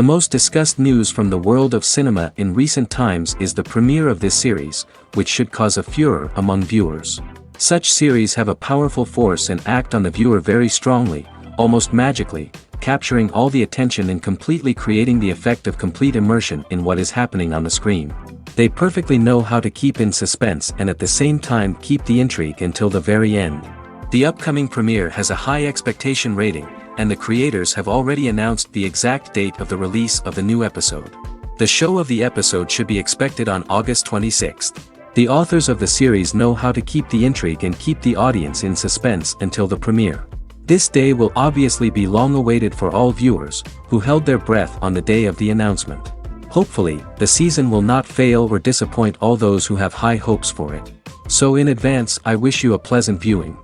most discussed news from the world of cinema in recent times is the premiere of this series, which should cause a furor among viewers. Such series have a powerful force and act on the viewer very strongly, almost magically, capturing all the attention and completely creating the effect of complete immersion in what is happening on the screen. They perfectly know how to keep in suspense and at the same time keep the intrigue until the very end. The upcoming premiere has a high expectation rating, and the creators have already announced the exact date of the release of the new episode. The show of the episode should be expected on August 26th. The authors of the series know how to keep the intrigue and keep the audience in suspense until the premiere. This day will obviously be long awaited for all viewers, who held their breath on the day of the announcement. Hopefully, the season will not fail or disappoint all those who have high hopes for it. So in advance, I wish you a pleasant viewing.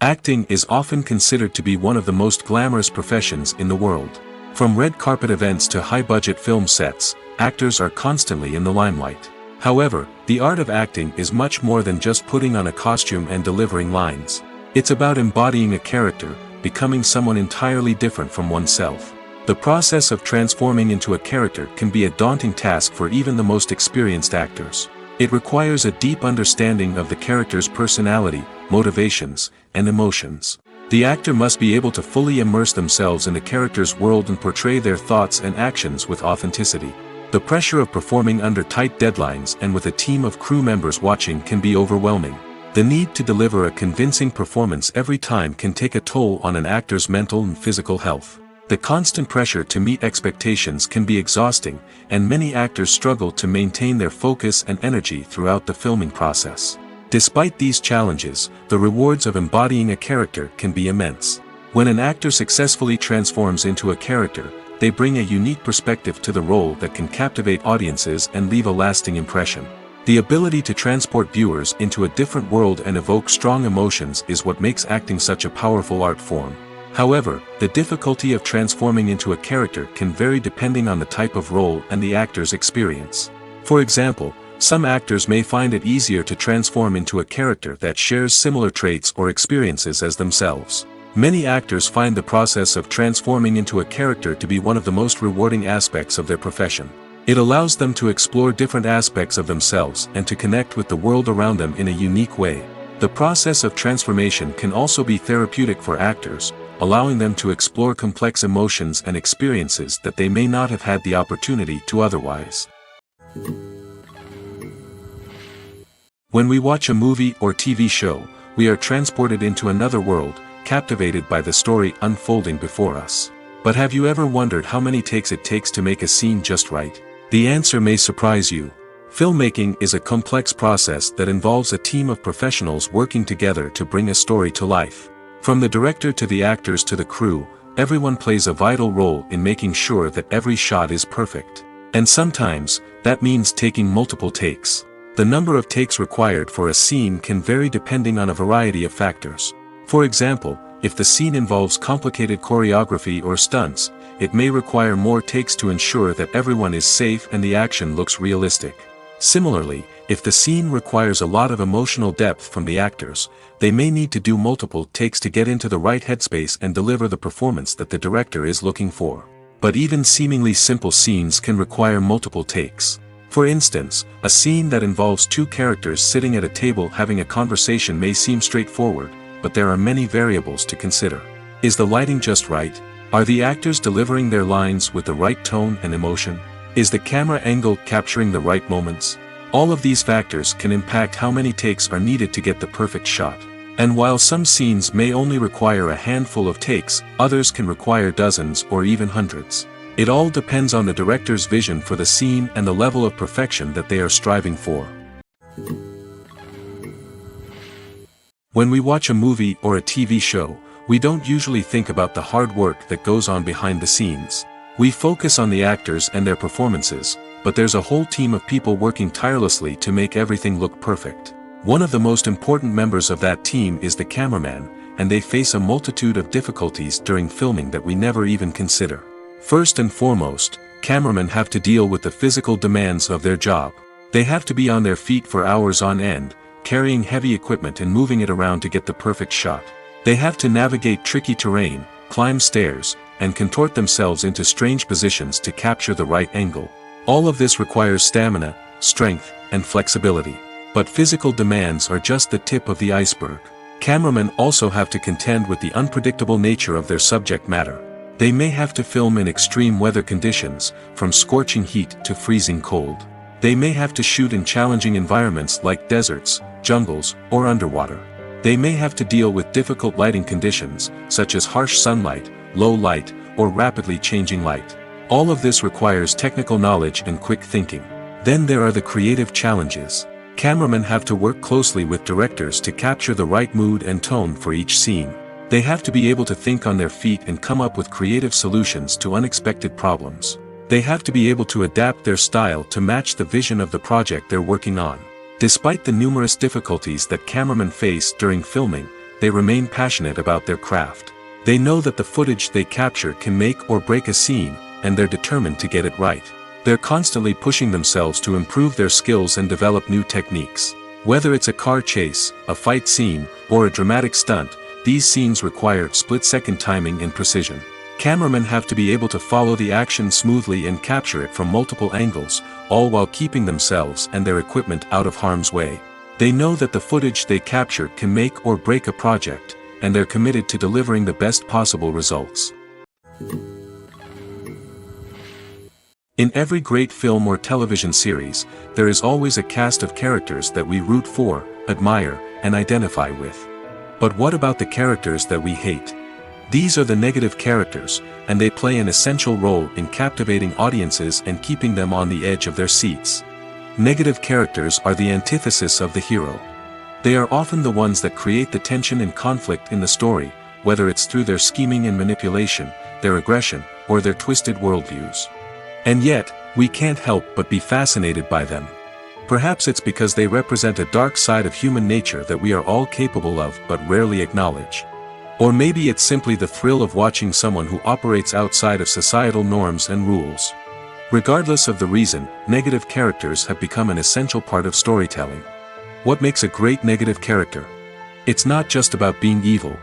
Acting is often considered to be one of the most glamorous professions in the world. From red carpet events to high-budget film sets, actors are constantly in the limelight. However, the art of acting is much more than just putting on a costume and delivering lines. It's about embodying a character, becoming someone entirely different from oneself. The process of transforming into a character can be a daunting task for even the most experienced actors. It requires a deep understanding of the character's personality, motivations, and emotions. The actor must be able to fully immerse themselves in the character's world and portray their thoughts and actions with authenticity. The pressure of performing under tight deadlines and with a team of crew members watching can be overwhelming. The need to deliver a convincing performance every time can take a toll on an actor's mental and physical health. The constant pressure to meet expectations can be exhausting, and many actors struggle to maintain their focus and energy throughout the filming process. Despite these challenges, the rewards of embodying a character can be immense. When an actor successfully transforms into a character, they bring a unique perspective to the role that can captivate audiences and leave a lasting impression. The ability to transport viewers into a different world and evoke strong emotions is what makes acting such a powerful art form. However, the difficulty of transforming into a character can vary depending on the type of role and the actor's experience. For example, some actors may find it easier to transform into a character that shares similar traits or experiences as themselves. Many actors find the process of transforming into a character to be one of the most rewarding aspects of their profession. It allows them to explore different aspects of themselves and to connect with the world around them in a unique way. The process of transformation can also be therapeutic for actors, allowing them to explore complex emotions and experiences that they may not have had the opportunity to otherwise. When we watch a movie or TV show, we are transported into another world, captivated by the story unfolding before us. But have you ever wondered how many takes it takes to make a scene just right? The answer may surprise you. Filmmaking is a complex process that involves a team of professionals working together to bring a story to life. From the director to the actors to the crew, everyone plays a vital role in making sure that every shot is perfect. And sometimes, that means taking multiple takes. The number of takes required for a scene can vary depending on a variety of factors. For example, if the scene involves complicated choreography or stunts, it may require more takes to ensure that everyone is safe and the action looks realistic. Similarly, if the scene requires a lot of emotional depth from the actors, they may need to do multiple takes to get into the right headspace and deliver the performance that the director is looking for. But even seemingly simple scenes can require multiple takes. For instance, a scene that involves two characters sitting at a table having a conversation may seem straightforward, but there are many variables to consider. Is the lighting just right? Are the actors delivering their lines with the right tone and emotion? Is the camera angle capturing the right moments? All of these factors can impact how many takes are needed to get the perfect shot. And while some scenes may only require a handful of takes, others can require dozens or even hundreds. It all depends on the director's vision for the scene and the level of perfection that they are striving for. When we watch a movie or a TV show, we don't usually think about the hard work that goes on behind the scenes. We focus on the actors and their performances, but there's a whole team of people working tirelessly to make everything look perfect. One of the most important members of that team is the cameraman, and they face a multitude of difficulties during filming that we never even consider. First and foremost, cameramen have to deal with the physical demands of their job. They have to be on their feet for hours on end, carrying heavy equipment and moving it around to get the perfect shot. They have to navigate tricky terrain, climb stairs, and contort themselves into strange positions to capture the right angle. All of this requires stamina, strength, and flexibility. But physical demands are just the tip of the iceberg. Cameramen also have to contend with the unpredictable nature of their subject matter. They may have to film in extreme weather conditions, from scorching heat to freezing cold. They may have to shoot in challenging environments like deserts, jungles, or underwater. They may have to deal with difficult lighting conditions, such as harsh sunlight, low light, or rapidly changing light. All of this requires technical knowledge and quick thinking. Then there are the creative challenges. Cameramen have to work closely with directors to capture the right mood and tone for each scene. They have to be able to think on their feet and come up with creative solutions to unexpected problems. They have to be able to adapt their style to match the vision of the project they're working on. Despite the numerous difficulties that cameramen face during filming, they remain passionate about their craft. They know that the footage they capture can make or break a scene, and they're determined to get it right. They're constantly pushing themselves to improve their skills and develop new techniques. Whether it's a car chase, a fight scene, or a dramatic stunt, these scenes require split-second timing and precision. Cameramen have to be able to follow the action smoothly and capture it from multiple angles, all while keeping themselves and their equipment out of harm's way. They know that the footage they capture can make or break a project, and they're committed to delivering the best possible results. In every great film or television series, there is always a cast of characters that we root for, admire, and identify with. But what about the characters that we hate? These are the negative characters, and they play an essential role in captivating audiences and keeping them on the edge of their seats. Negative characters are the antithesis of the hero. They are often the ones that create the tension and conflict in the story, whether it's through their scheming and manipulation, their aggression, or their twisted worldviews. And yet, we can't help but be fascinated by them. Perhaps it's because they represent a dark side of human nature that we are all capable of but rarely acknowledge. Or maybe it's simply the thrill of watching someone who operates outside of societal norms and rules. Regardless of the reason, negative characters have become an essential part of storytelling. What makes a great negative character? It's not just about being evil.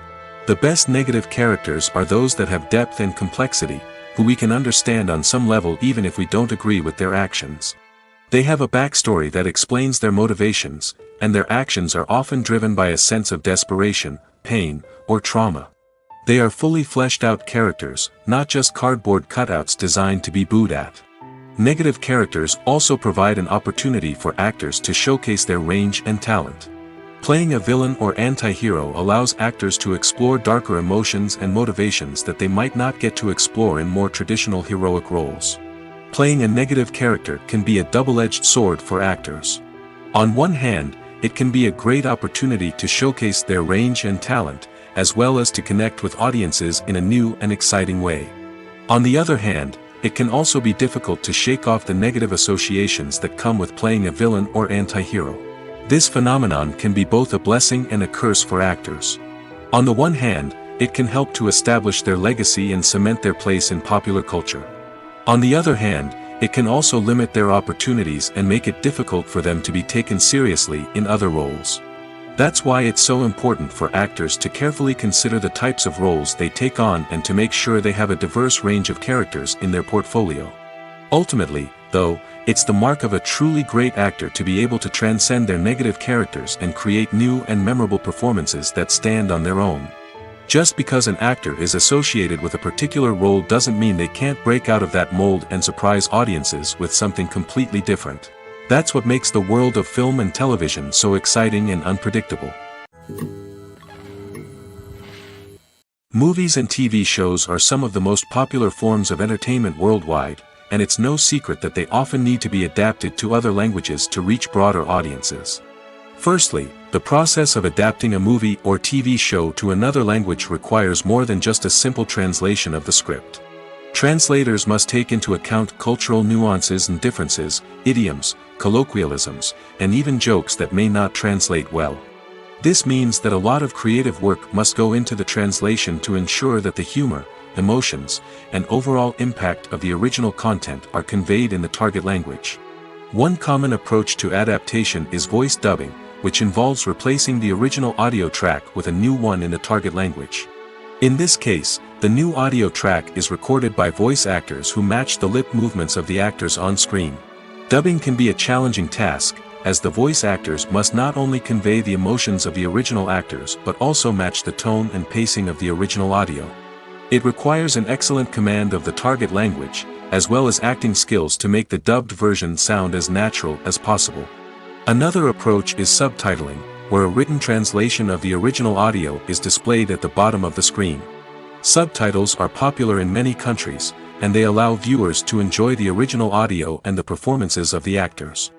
The best negative characters are those that have depth and complexity, who we can understand on some level even if we don't agree with their actions. They have a backstory that explains their motivations, and their actions are often driven by a sense of desperation, pain, or trauma. They are fully fleshed out characters, not just cardboard cutouts designed to be booed at. Negative characters also provide an opportunity for actors to showcase their range and talent. Playing a villain or anti-hero allows actors to explore darker emotions and motivations that they might not get to explore in more traditional heroic roles. Playing a negative character can be a double-edged sword for actors. On one hand, it can be a great opportunity to showcase their range and talent, as well as to connect with audiences in a new and exciting way. On the other hand, it can also be difficult to shake off the negative associations that come with playing a villain or anti-hero. This phenomenon can be both a blessing and a curse for actors. On the one hand, it can help to establish their legacy and cement their place in popular culture. On the other hand, it can also limit their opportunities and make it difficult for them to be taken seriously in other roles. That's why it's so important for actors to carefully consider the types of roles they take on and to make sure they have a diverse range of characters in their portfolio. Ultimately, though, it's the mark of a truly great actor to be able to transcend their negative characters and create new and memorable performances that stand on their own. Just because an actor is associated with a particular role doesn't mean they can't break out of that mold and surprise audiences with something completely different. That's what makes the world of film and television so exciting and unpredictable. Movies and TV shows are some of the most popular forms of entertainment worldwide, and it's no secret that they often need to be adapted to other languages to reach broader audiences. Firstly, the process of adapting a movie or TV show to another language requires more than just a simple translation of the script. Translators must take into account cultural nuances and differences, idioms, colloquialisms, and even jokes that may not translate well. This means that a lot of creative work must go into the translation to ensure that the humor, emotions, and overall impact of the original content are conveyed in the target language. One common approach to adaptation is voice dubbing, which involves replacing the original audio track with a new one in the target language. In this case, The new audio track is recorded by voice actors who match the lip movements of the actors on screen. Dubbing can be a challenging task, as the voice actors must not only convey the emotions of the original actors but also match the tone and pacing of the original audio. It requires an excellent command of the target language, as well as acting skills to make the dubbed version sound as natural as possible. Another approach is subtitling, where a written translation of the original audio is displayed at the bottom of the screen. Subtitles are popular in many countries, and they allow viewers to enjoy the original audio and the performances of the actors.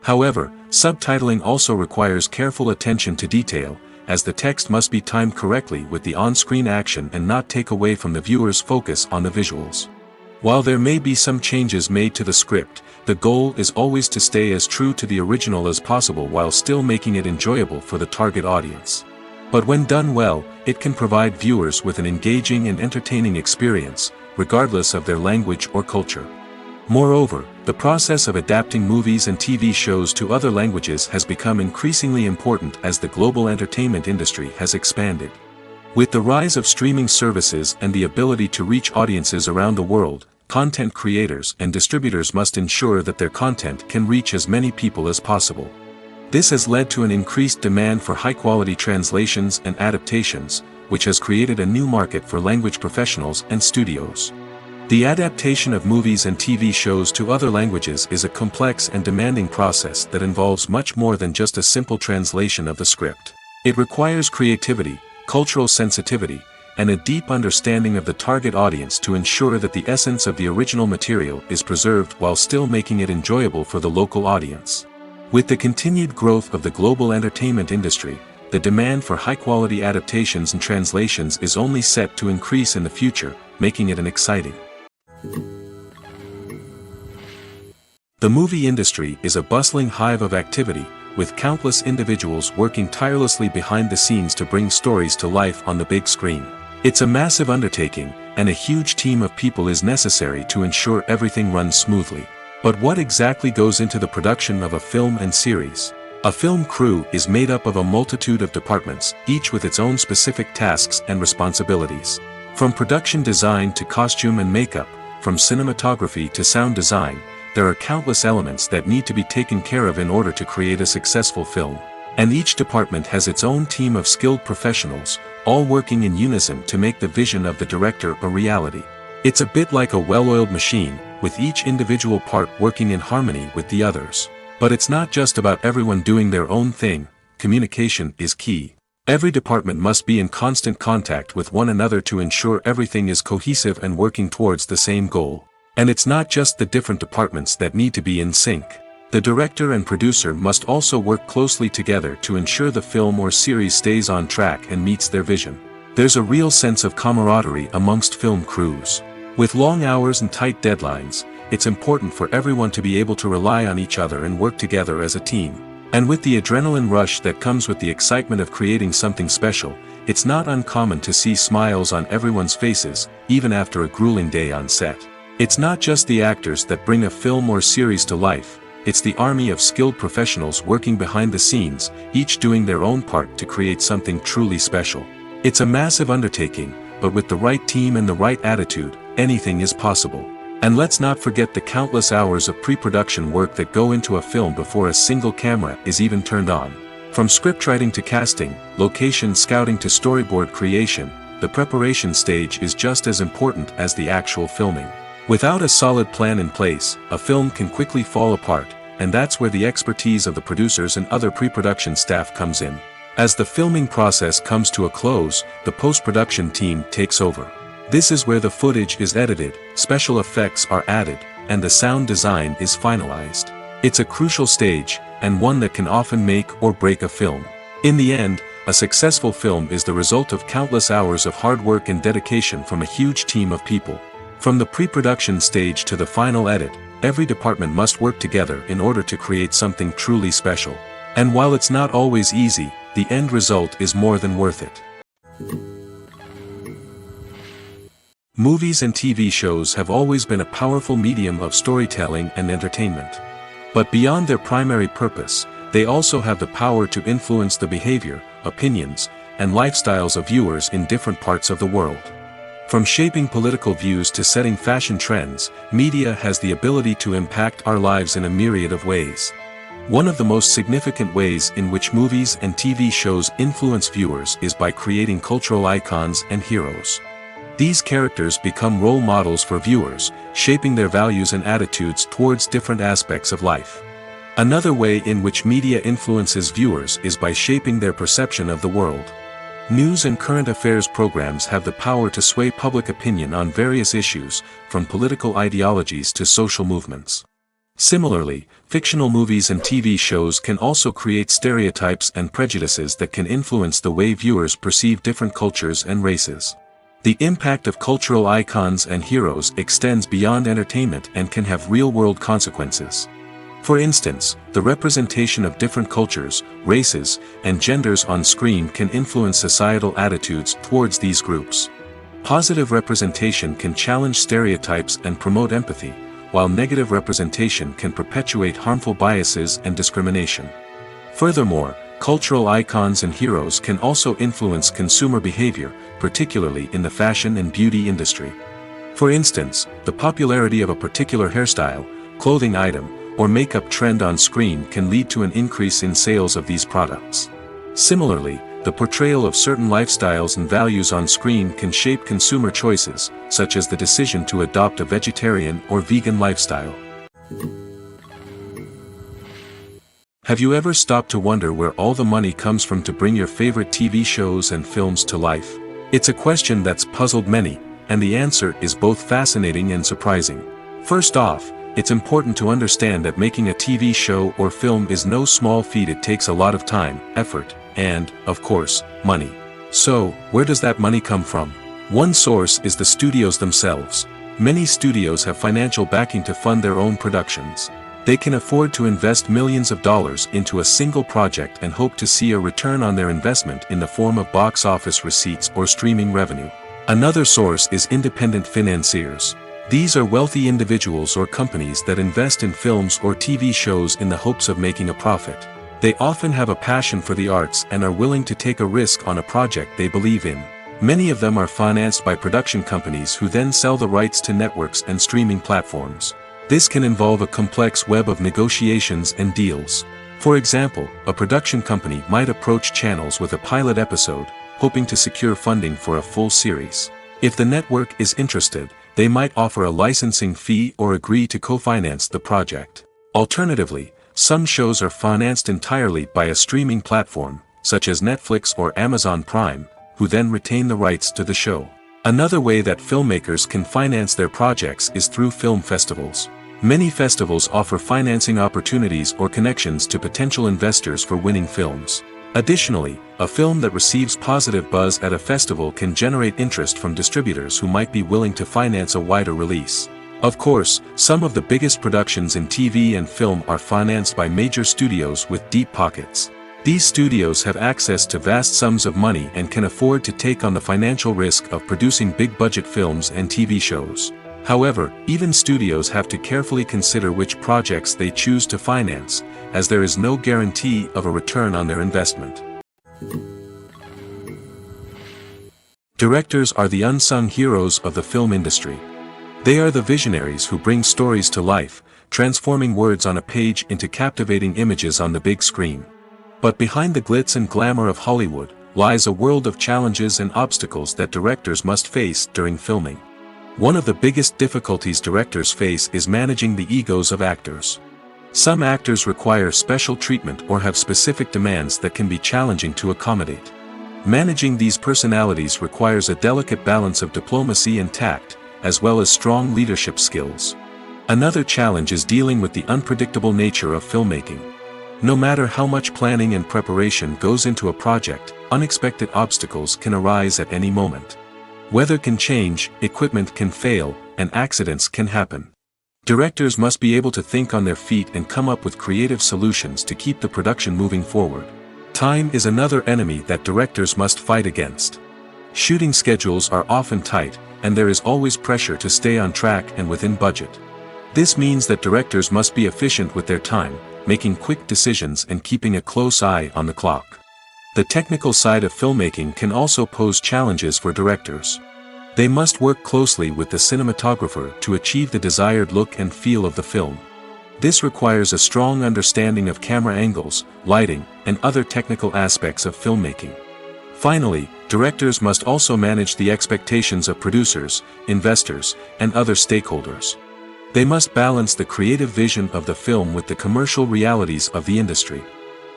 However, subtitling also requires careful attention to detail, as the text must be timed correctly with the on-screen action and not take away from the viewer's focus on the visuals. While there may be some changes made to the script, the goal is always to stay as true to the original as possible while still making it enjoyable for the target audience. But when done well, it can provide viewers with an engaging and entertaining experience, regardless of their language or culture. Moreover, the process of adapting movies and TV shows to other languages has become increasingly important as the global entertainment industry has expanded. With the rise of streaming services and the ability to reach audiences around the world, content creators and distributors must ensure that their content can reach as many people as possible. This has led to an increased demand for high-quality translations and adaptations, which has created a new market for language professionals and studios. The adaptation of movies and TV shows to other languages is a complex and demanding process that involves much more than just a simple translation of the script. It requires creativity, cultural sensitivity, and a deep understanding of the target audience to ensure that the essence of the original material is preserved while still making it enjoyable for the local audience. With the continued growth of the global entertainment industry, the demand for high-quality adaptations and translations is only set to increase in the future, making it an exciting. The movie industry is a bustling hive of activity, with countless individuals working tirelessly behind the scenes to bring stories to life on the big screen. It's a massive undertaking, and a huge team of people is necessary to ensure everything runs smoothly. But what exactly goes into the production of a film and series? A film crew is made up of a multitude of departments, each with its own specific tasks and responsibilities. From production design to costume and makeup, from cinematography to sound design, there are countless elements that need to be taken care of in order to create a successful film. And each department has its own team of skilled professionals, all working in unison to make the vision of the director a reality. It's a bit like a well-oiled machine, with each individual part working in harmony with the others. But it's not just about everyone doing their own thing. Communication is key. Every department must be in constant contact with one another to ensure everything is cohesive and working towards the same goal. And it's not just the different departments that need to be in sync. The director and producer must also work closely together to ensure the film or series stays on track and meets their vision. There's a real sense of camaraderie amongst film crews. With long hours and tight deadlines, it's important for everyone to be able to rely on each other and work together as a team. And with the adrenaline rush that comes with the excitement of creating something special, it's not uncommon to see smiles on everyone's faces, even after a grueling day on set. It's not just the actors that bring a film or series to life, it's the army of skilled professionals working behind the scenes, each doing their own part to create something truly special. It's a massive undertaking, but with the right team and the right attitude, anything is possible. And let's not forget the countless hours of pre-production work that go into a film before a single camera is even turned on. From scriptwriting to casting, location scouting to storyboard creation, the preparation stage is just as important as the actual filming. Without a solid plan in place, a film can quickly fall apart, and that's where the expertise of the producers and other pre-production staff comes in. As the filming process comes to a close, the post-production team takes over. This is where the footage is edited, special effects are added, and the sound design is finalized. It's a crucial stage, and one that can often make or break a film. In the end, a successful film is the result of countless hours of hard work and dedication from a huge team of people. From the pre-production stage to the final edit, every department must work together in order to create something truly special. And while it's not always easy, the end result is more than worth it. Movies and TV shows have always been a powerful medium of storytelling and entertainment. But beyond their primary purpose, they also have the power to influence the behavior, opinions, and lifestyles of viewers in different parts of the world. From shaping political views to setting fashion trends, media has the ability to impact our lives in a myriad of ways. One of the most significant ways in which movies and TV shows influence viewers is by creating cultural icons and heroes. These characters become role models for viewers, shaping their values and attitudes towards different aspects of life. Another way in which media influences viewers is by shaping their perception of the world. News and current affairs programs have the power to sway public opinion on various issues, from political ideologies to social movements. Similarly, fictional movies and TV shows can also create stereotypes and prejudices that can influence the way viewers perceive different cultures and races. The impact of cultural icons and heroes extends beyond entertainment and can have real-world consequences. For instance, the representation of different cultures, races, and genders on screen can influence societal attitudes towards these groups. Positive representation can challenge stereotypes and promote empathy, while negative representation can perpetuate harmful biases and discrimination. Furthermore, cultural icons and heroes can also influence consumer behavior, particularly in the fashion and beauty industry. For instance, the popularity of a particular hairstyle, clothing item, or makeup trend on screen can lead to an increase in sales of these products. Similarly, the portrayal of certain lifestyles and values on screen can shape consumer choices, such as the decision to adopt a vegetarian or vegan lifestyle. Have you ever stopped to wonder where all the money comes from to bring your favorite TV shows and films to life? It's a question that's puzzled many, and the answer is both fascinating and surprising. First off, it's important to understand that making a TV show or film is no small feat. It takes a lot of time, effort, and, of course, money. So, where does that money come from? One source is the studios themselves. Many studios have financial backing to fund their own productions. They can afford to invest millions of dollars into a single project and hope to see a return on their investment in the form of box office receipts or streaming revenue. Another source is independent financiers. These are wealthy individuals or companies that invest in films or TV shows in the hopes of making a profit. They often have a passion for the arts and are willing to take a risk on a project they believe in. Many of them are financed by production companies who then sell the rights to networks and streaming platforms. This can involve a complex web of negotiations and deals. For example, a production company might approach channels with a pilot episode, hoping to secure funding for a full series. If the network is interested, they might offer a licensing fee or agree to co-finance the project. Alternatively, some shows are financed entirely by a streaming platform, such as Netflix or Amazon Prime, who then retain the rights to the show. Another way that filmmakers can finance their projects is through film festivals. Many festivals offer financing opportunities or connections to potential investors for winning films. Additionally, a film that receives positive buzz at a festival can generate interest from distributors who might be willing to finance a wider release. Of course, some of the biggest productions in TV and film are financed by major studios with deep pockets. These studios have access to vast sums of money and can afford to take on the financial risk of producing big-budget films and TV shows. However, even studios have to carefully consider which projects they choose to finance, as there is no guarantee of a return on their investment. Directors are the unsung heroes of the film industry. They are the visionaries who bring stories to life, transforming words on a page into captivating images on the big screen. But behind the glitz and glamour of Hollywood, lies a world of challenges and obstacles that directors must face during filming. One of the biggest difficulties directors face is managing the egos of actors. Some actors require special treatment or have specific demands that can be challenging to accommodate. Managing these personalities requires a delicate balance of diplomacy and tact, as well as strong leadership skills. Another challenge is dealing with the unpredictable nature of filmmaking. No matter how much planning and preparation goes into a project, unexpected obstacles can arise at any moment. Weather can change, equipment can fail, and accidents can happen. Directors must be able to think on their feet and come up with creative solutions to keep the production moving forward. Time is another enemy that directors must fight against. Shooting schedules are often tight, and there is always pressure to stay on track and within budget. This means that directors must be efficient with their time, making quick decisions and keeping a close eye on the clock. The technical side of filmmaking can also pose challenges for directors. They must work closely with the cinematographer to achieve the desired look and feel of the film. This requires a strong understanding of camera angles, lighting, and other technical aspects of filmmaking. Finally, directors must also manage the expectations of producers, investors, and other stakeholders. They must balance the creative vision of the film with the commercial realities of the industry.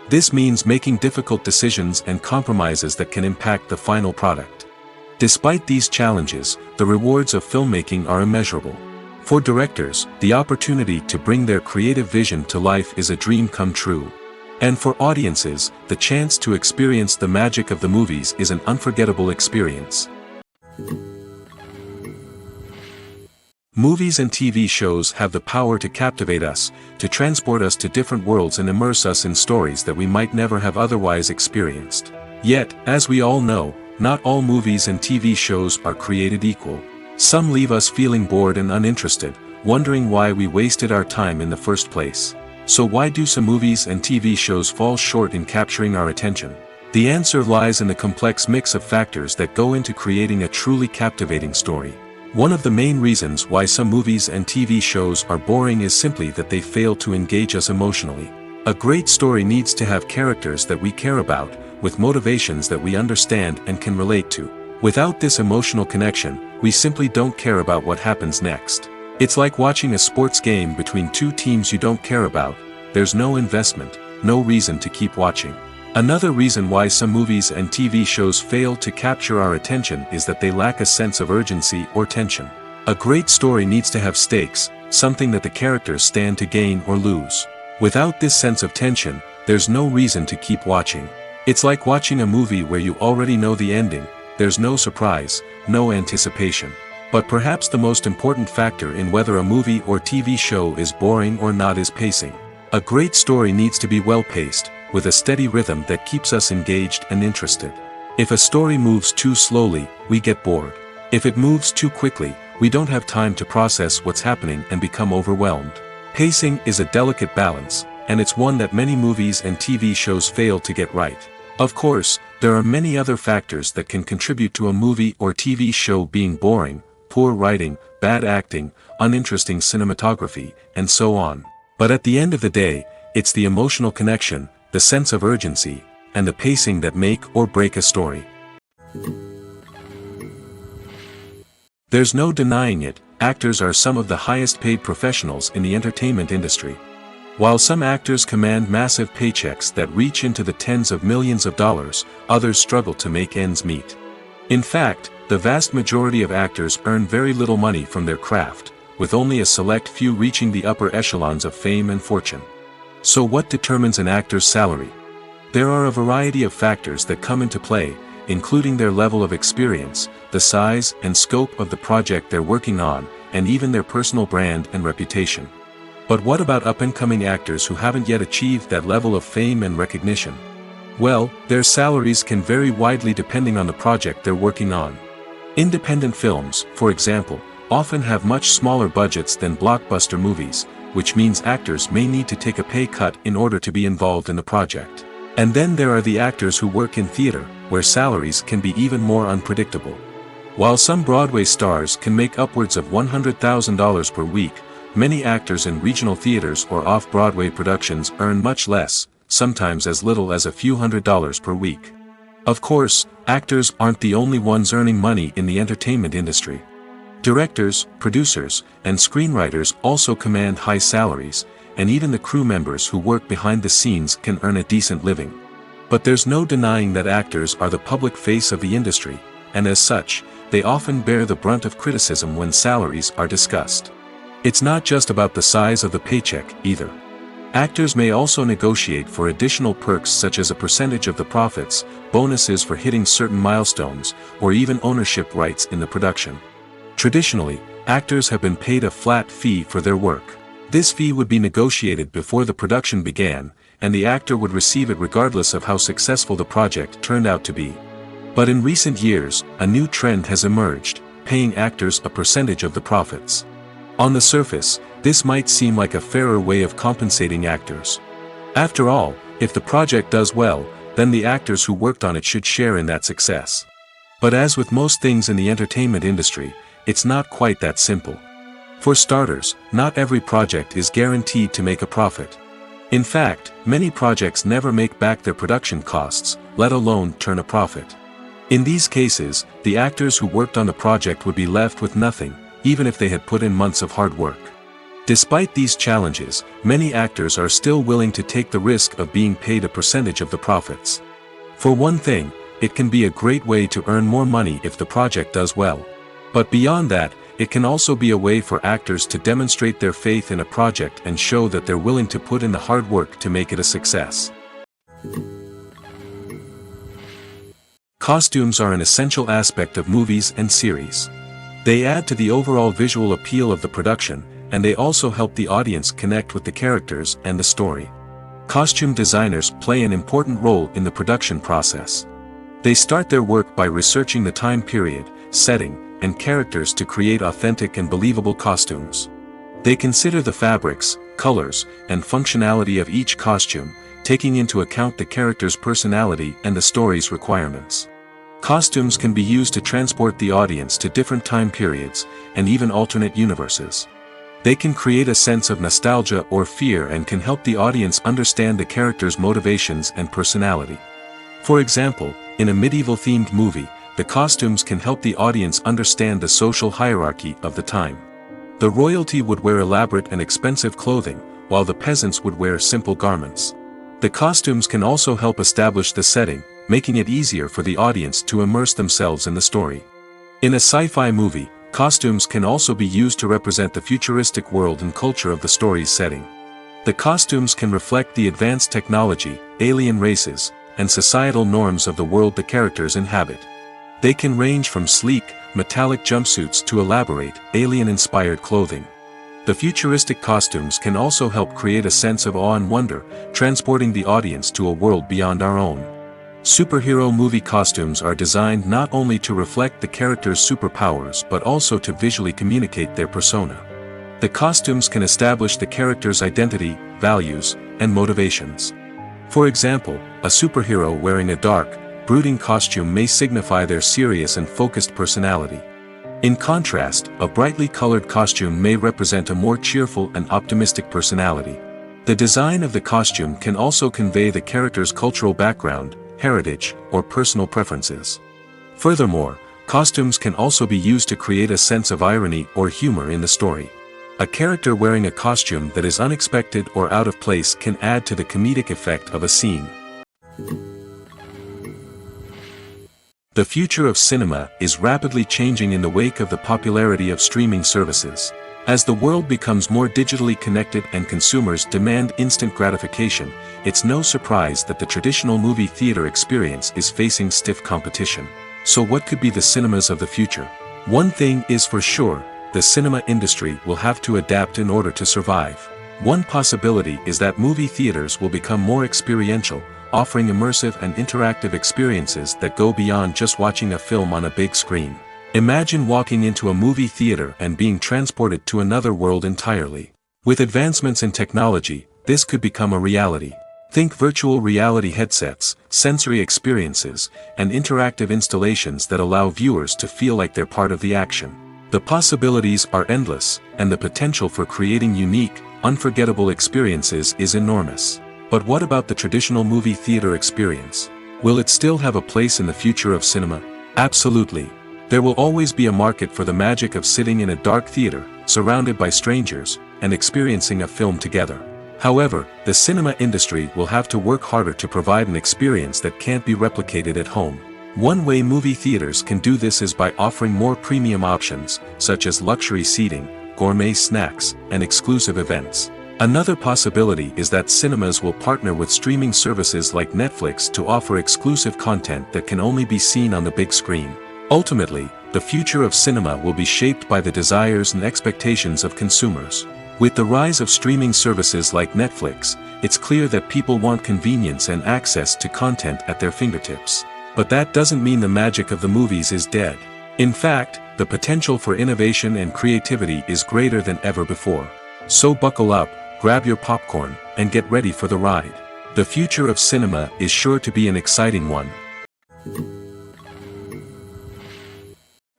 This means making difficult decisions and compromises that can impact the final product. Despite these challenges, the rewards of filmmaking are immeasurable. For directors, the opportunity to bring their creative vision to life is a dream come true. And for audiences, the chance to experience the magic of the movies is an unforgettable experience. Movies and TV shows have the power to captivate us, to transport us to different worlds and immerse us in stories that we might never have otherwise experienced. Yet, as we all know, not all movies and TV shows are created equal. Some leave us feeling bored and uninterested, wondering why we wasted our time in the first place. So why do some movies and TV shows fall short in capturing our attention? The answer lies in the complex mix of factors that go into creating a truly captivating story. One of the main reasons why some movies and TV shows are boring is simply that they fail to engage us emotionally. A great story needs to have characters that we care about, with motivations that we understand and can relate to. Without this emotional connection, we simply don't care about what happens next. It's like watching a sports game between two teams you don't care about. There's no investment, no reason to keep watching. Another reason why some movies and TV shows fail to capture our attention is that they lack a sense of urgency or tension. A great story needs to have stakes, something that the characters stand to gain or lose. Without this sense of tension, there's no reason to keep watching. It's like watching a movie where you already know the ending. There's no surprise, no anticipation. But perhaps the most important factor in whether a movie or TV show is boring or not is pacing. A great story needs to be well-paced, with a steady rhythm that keeps us engaged and interested. If a story moves too slowly, we get bored. If it moves too quickly, we don't have time to process what's happening and become overwhelmed. Pacing is a delicate balance, and it's one that many movies and TV shows fail to get right. Of course, there are many other factors that can contribute to a movie or TV show being boring: poor writing, bad acting, uninteresting cinematography, and so on. But at the end of the day, it's the emotional connection, the sense of urgency, and the pacing that make or break a story. There's no denying it, actors are some of the highest paid professionals in the entertainment industry. While some actors command massive paychecks that reach into the tens of millions of dollars, others struggle to make ends meet. In fact, the vast majority of actors earn very little money from their craft, with only a select few reaching the upper echelons of fame and fortune. So what determines an actor's salary? There are a variety of factors that come into play, including their level of experience, the size and scope of the project they're working on, and even their personal brand and reputation. But what about up-and-coming actors who haven't yet achieved that level of fame and recognition? Well, their salaries can vary widely depending on the project they're working on. Independent films, for example, often have much smaller budgets than blockbuster movies, which means actors may need to take a pay cut in order to be involved in the project. And then there are the actors who work in theater, where salaries can be even more unpredictable. While some Broadway stars can make upwards of $100,000 per week, many actors in regional theaters or off-Broadway productions earn much less, sometimes as little as a few $100s per week. Of course, actors aren't the only ones earning money in the entertainment industry. Directors, producers, and screenwriters also command high salaries, and even the crew members who work behind the scenes can earn a decent living. But there's no denying that actors are the public face of the industry, and as such, they often bear the brunt of criticism when salaries are discussed. It's not just about the size of the paycheck, either. Actors may also negotiate for additional perks such as a percentage of the profits, bonuses for hitting certain milestones, or even ownership rights in the production. Traditionally, actors have been paid a flat fee for their work. This fee would be negotiated before the production began, and the actor would receive it regardless of how successful the project turned out to be. But in recent years, a new trend has emerged, paying actors a percentage of the profits. On the surface, this might seem like a fairer way of compensating actors. After all, if the project does well, then the actors who worked on it should share in that success. But as with most things in the entertainment industry, it's not quite that simple. For starters, not every project is guaranteed to make a profit. In fact, many projects never make back their production costs, let alone turn a profit. In these cases, the actors who worked on the project would be left with nothing, even if they had put in months of hard work. Despite these challenges, many actors are still willing to take the risk of being paid a percentage of the profits. For one thing, it can be a great way to earn more money if the project does well. But beyond that, it can also be a way for actors to demonstrate their faith in a project and show that they're willing to put in the hard work to make it a success. Costumes are an essential aspect of movies and series. They add to the overall visual appeal of the production, and they also help the audience connect with the characters and the story. Costume designers play an important role in the production process. They start their work by researching the time period, setting, and characters to create authentic and believable costumes. They consider the fabrics, colors, and functionality of each costume, taking into account the character's personality and the story's requirements. Costumes can be used to transport the audience to different time periods, and even alternate universes. They can create a sense of nostalgia or fear and can help the audience understand the character's motivations and personality. For example, in a medieval-themed movie, the costumes can help the audience understand the social hierarchy of the time. The royalty would wear elaborate and expensive clothing, while the peasants would wear simple garments. The costumes can also help establish the setting, making it easier for the audience to immerse themselves in the story. In a sci-fi movie, costumes can also be used to represent the futuristic world and culture of the story's setting. The costumes can reflect the advanced technology, alien races, and societal norms of the world the characters inhabit. They can range from sleek, metallic jumpsuits to elaborate, alien-inspired clothing. The futuristic costumes can also help create a sense of awe and wonder, transporting the audience to a world beyond our own. Superhero movie costumes are designed not only to reflect the character's superpowers but also to visually communicate their persona. The costumes can establish the character's identity, values, and motivations. For example, a superhero wearing a dark, brooding costume may signify their serious and focused personality. In contrast, a brightly colored costume may represent a more cheerful and optimistic personality. The design of the costume can also convey the character's cultural background, heritage, or personal preferences. Furthermore, costumes can also be used to create a sense of irony or humor in the story. A character wearing a costume that is unexpected or out of place can add to the comedic effect of a scene. The future of cinema is rapidly changing in the wake of the popularity of streaming services. As the world becomes more digitally connected and consumers demand instant gratification, it's no surprise that the traditional movie theater experience is facing stiff competition. So what could be the cinemas of the future? One thing is for sure, the cinema industry will have to adapt in order to survive. One possibility is that movie theaters will become more experiential, offering immersive and interactive experiences that go beyond just watching a film on a big screen. Imagine walking into a movie theater and being transported to another world entirely. With advancements in technology, this could become a reality. Think virtual reality headsets, sensory experiences, and interactive installations that allow viewers to feel like they're part of the action. The possibilities are endless, and the potential for creating unique, unforgettable experiences is enormous. But what about the traditional movie theater experience? Will it still have a place in the future of cinema? Absolutely. There will always be a market for the magic of sitting in a dark theater, surrounded by strangers, and experiencing a film together. However, the cinema industry will have to work harder to provide an experience that can't be replicated at home. One way movie theaters can do this is by offering more premium options, such as luxury seating, gourmet snacks, and exclusive events. Another possibility is that cinemas will partner with streaming services like Netflix to offer exclusive content that can only be seen on the big screen. Ultimately, the future of cinema will be shaped by the desires and expectations of consumers. With the rise of streaming services like Netflix, it's clear that people want convenience and access to content at their fingertips. But that doesn't mean the magic of the movies is dead. In fact, the potential for innovation and creativity is greater than ever before. So buckle up, grab your popcorn, and get ready for the ride. The future of cinema is sure to be an exciting one.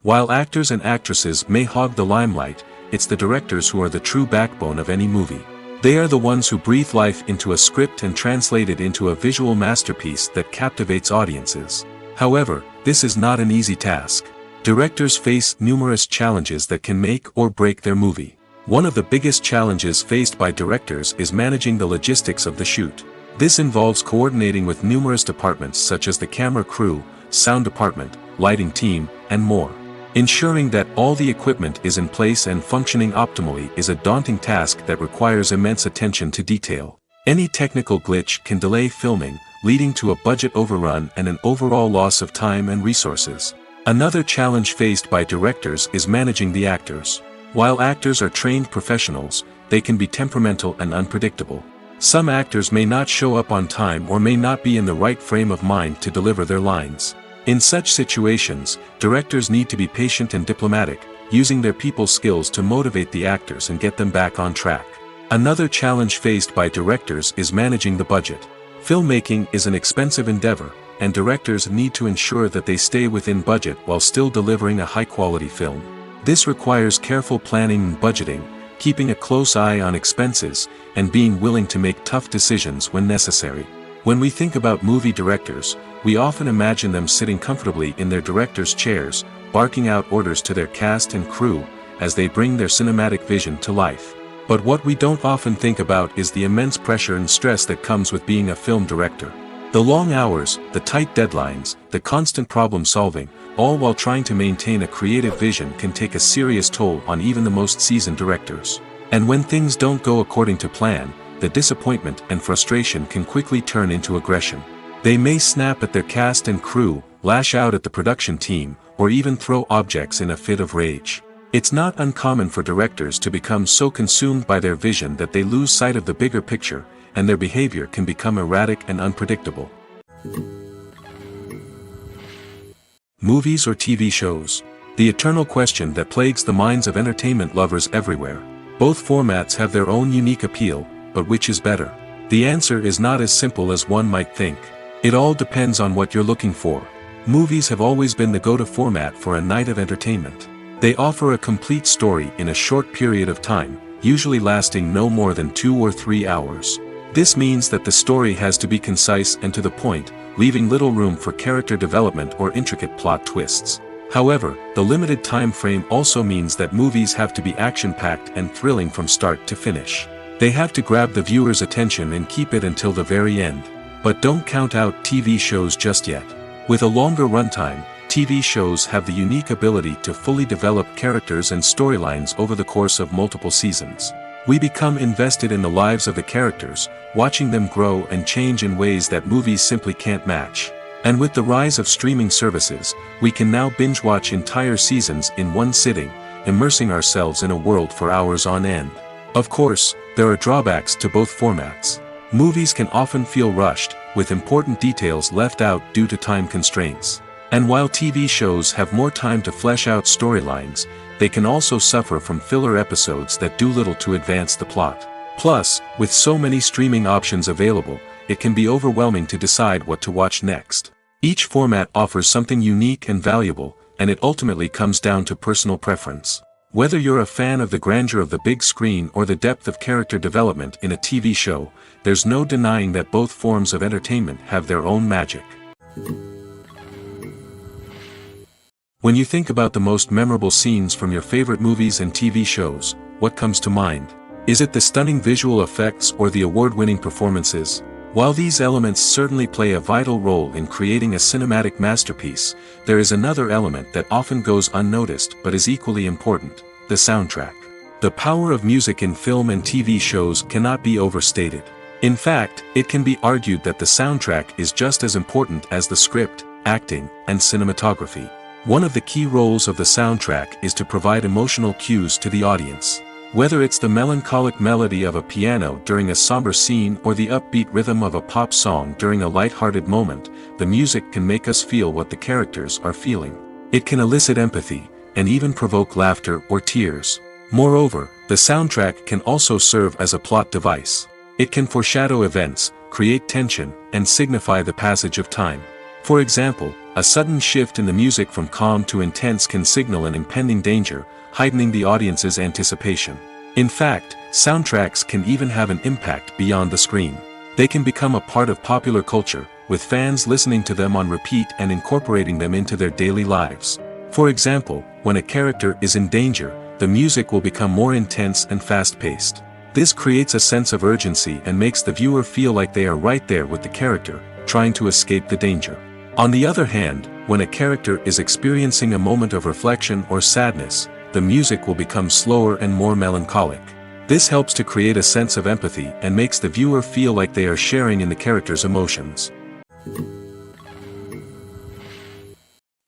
While actors and actresses may hog the limelight, it's the directors who are the true backbone of any movie. They are the ones who breathe life into a script and translate it into a visual masterpiece that captivates audiences. However, this is not an easy task. Directors face numerous challenges that can make or break their movie. One of the biggest challenges faced by directors is managing the logistics of the shoot. This involves coordinating with numerous departments such as the camera crew, sound department, lighting team, and more. Ensuring that all the equipment is in place and functioning optimally is a daunting task that requires immense attention to detail. Any technical glitch can delay filming, leading to a budget overrun and an overall loss of time and resources. Another challenge faced by directors is managing the actors. While actors are trained professionals, they can be temperamental and unpredictable. Some actors may not show up on time or may not be in the right frame of mind to deliver their lines. In such situations, directors need to be patient and diplomatic, using their people skills to motivate the actors and get them back on track. Another challenge faced by directors is managing the budget. Filmmaking is an expensive endeavor, and directors need to ensure that they stay within budget while still delivering a high-quality film. This requires careful planning and budgeting, keeping a close eye on expenses, and being willing to make tough decisions when necessary. When we think about movie directors, we often imagine them sitting comfortably in their director's chairs, barking out orders to their cast and crew, as they bring their cinematic vision to life. But what we don't often think about is the immense pressure and stress that comes with being a film director. The long hours, the tight deadlines, the constant problem solving, all while trying to maintain a creative vision can take a serious toll on even the most seasoned directors. And when things don't go according to plan, the disappointment and frustration can quickly turn into aggression. They may snap at their cast and crew, lash out at the production team, or even throw objects in a fit of rage. It's not uncommon for directors to become so consumed by their vision that they lose sight of the bigger picture, and their behavior can become erratic and unpredictable. Movies or TV shows? The eternal question that plagues the minds of entertainment lovers everywhere. Both formats have their own unique appeal, but which is better? The answer is not as simple as one might think. It all depends on what you're looking for. Movies have always been the go-to format for a night of entertainment. They offer a complete story in a short period of time, usually lasting no more than 2 or 3 hours. This means that the story has to be concise and to the point, leaving little room for character development or intricate plot twists. However, the limited time frame also means that movies have to be action-packed and thrilling from start to finish. They have to grab the viewer's attention and keep it until the very end. But don't count out TV shows just yet. With a longer runtime, TV shows have the unique ability to fully develop characters and storylines over the course of multiple seasons. We become invested in the lives of the characters, watching them grow and change in ways that movies simply can't match. And with the rise of streaming services, we can now binge-watch entire seasons in one sitting, immersing ourselves in a world for hours on end. Of course, there are drawbacks to both formats. Movies can often feel rushed, with important details left out due to time constraints. And while TV shows have more time to flesh out storylines, they can also suffer from filler episodes that do little to advance the plot. Plus, with so many streaming options available, it can be overwhelming to decide what to watch next. Each format offers something unique and valuable, and it ultimately comes down to personal preference. Whether you're a fan of the grandeur of the big screen or the depth of character development in a TV show, there's no denying that both forms of entertainment have their own magic. When you think about the most memorable scenes from your favorite movies and TV shows, what comes to mind? Is it the stunning visual effects or the award-winning performances? While these elements certainly play a vital role in creating a cinematic masterpiece, there is another element that often goes unnoticed but is equally important: the soundtrack. The power of music in film and TV shows cannot be overstated. In fact, it can be argued that the soundtrack is just as important as the script, acting, and cinematography. One of the key roles of the soundtrack is to provide emotional cues to the audience. Whether it's the melancholic melody of a piano during a somber scene or the upbeat rhythm of a pop song during a light-hearted moment, the music can make us feel what the characters are feeling. It can elicit empathy, and even provoke laughter or tears. Moreover, the soundtrack can also serve as a plot device. It can foreshadow events, create tension, and signify the passage of time. For example, a sudden shift in the music from calm to intense can signal an impending danger, heightening the audience's anticipation. In fact, soundtracks can even have an impact beyond the screen. They can become a part of popular culture, with fans listening to them on repeat and incorporating them into their daily lives. For example, when a character is in danger, the music will become more intense and fast-paced. This creates a sense of urgency and makes the viewer feel like they are right there with the character, trying to escape the danger. On the other hand, when a character is experiencing a moment of reflection or sadness, the music will become slower and more melancholic. This helps to create a sense of empathy and makes the viewer feel like they are sharing in the character's emotions.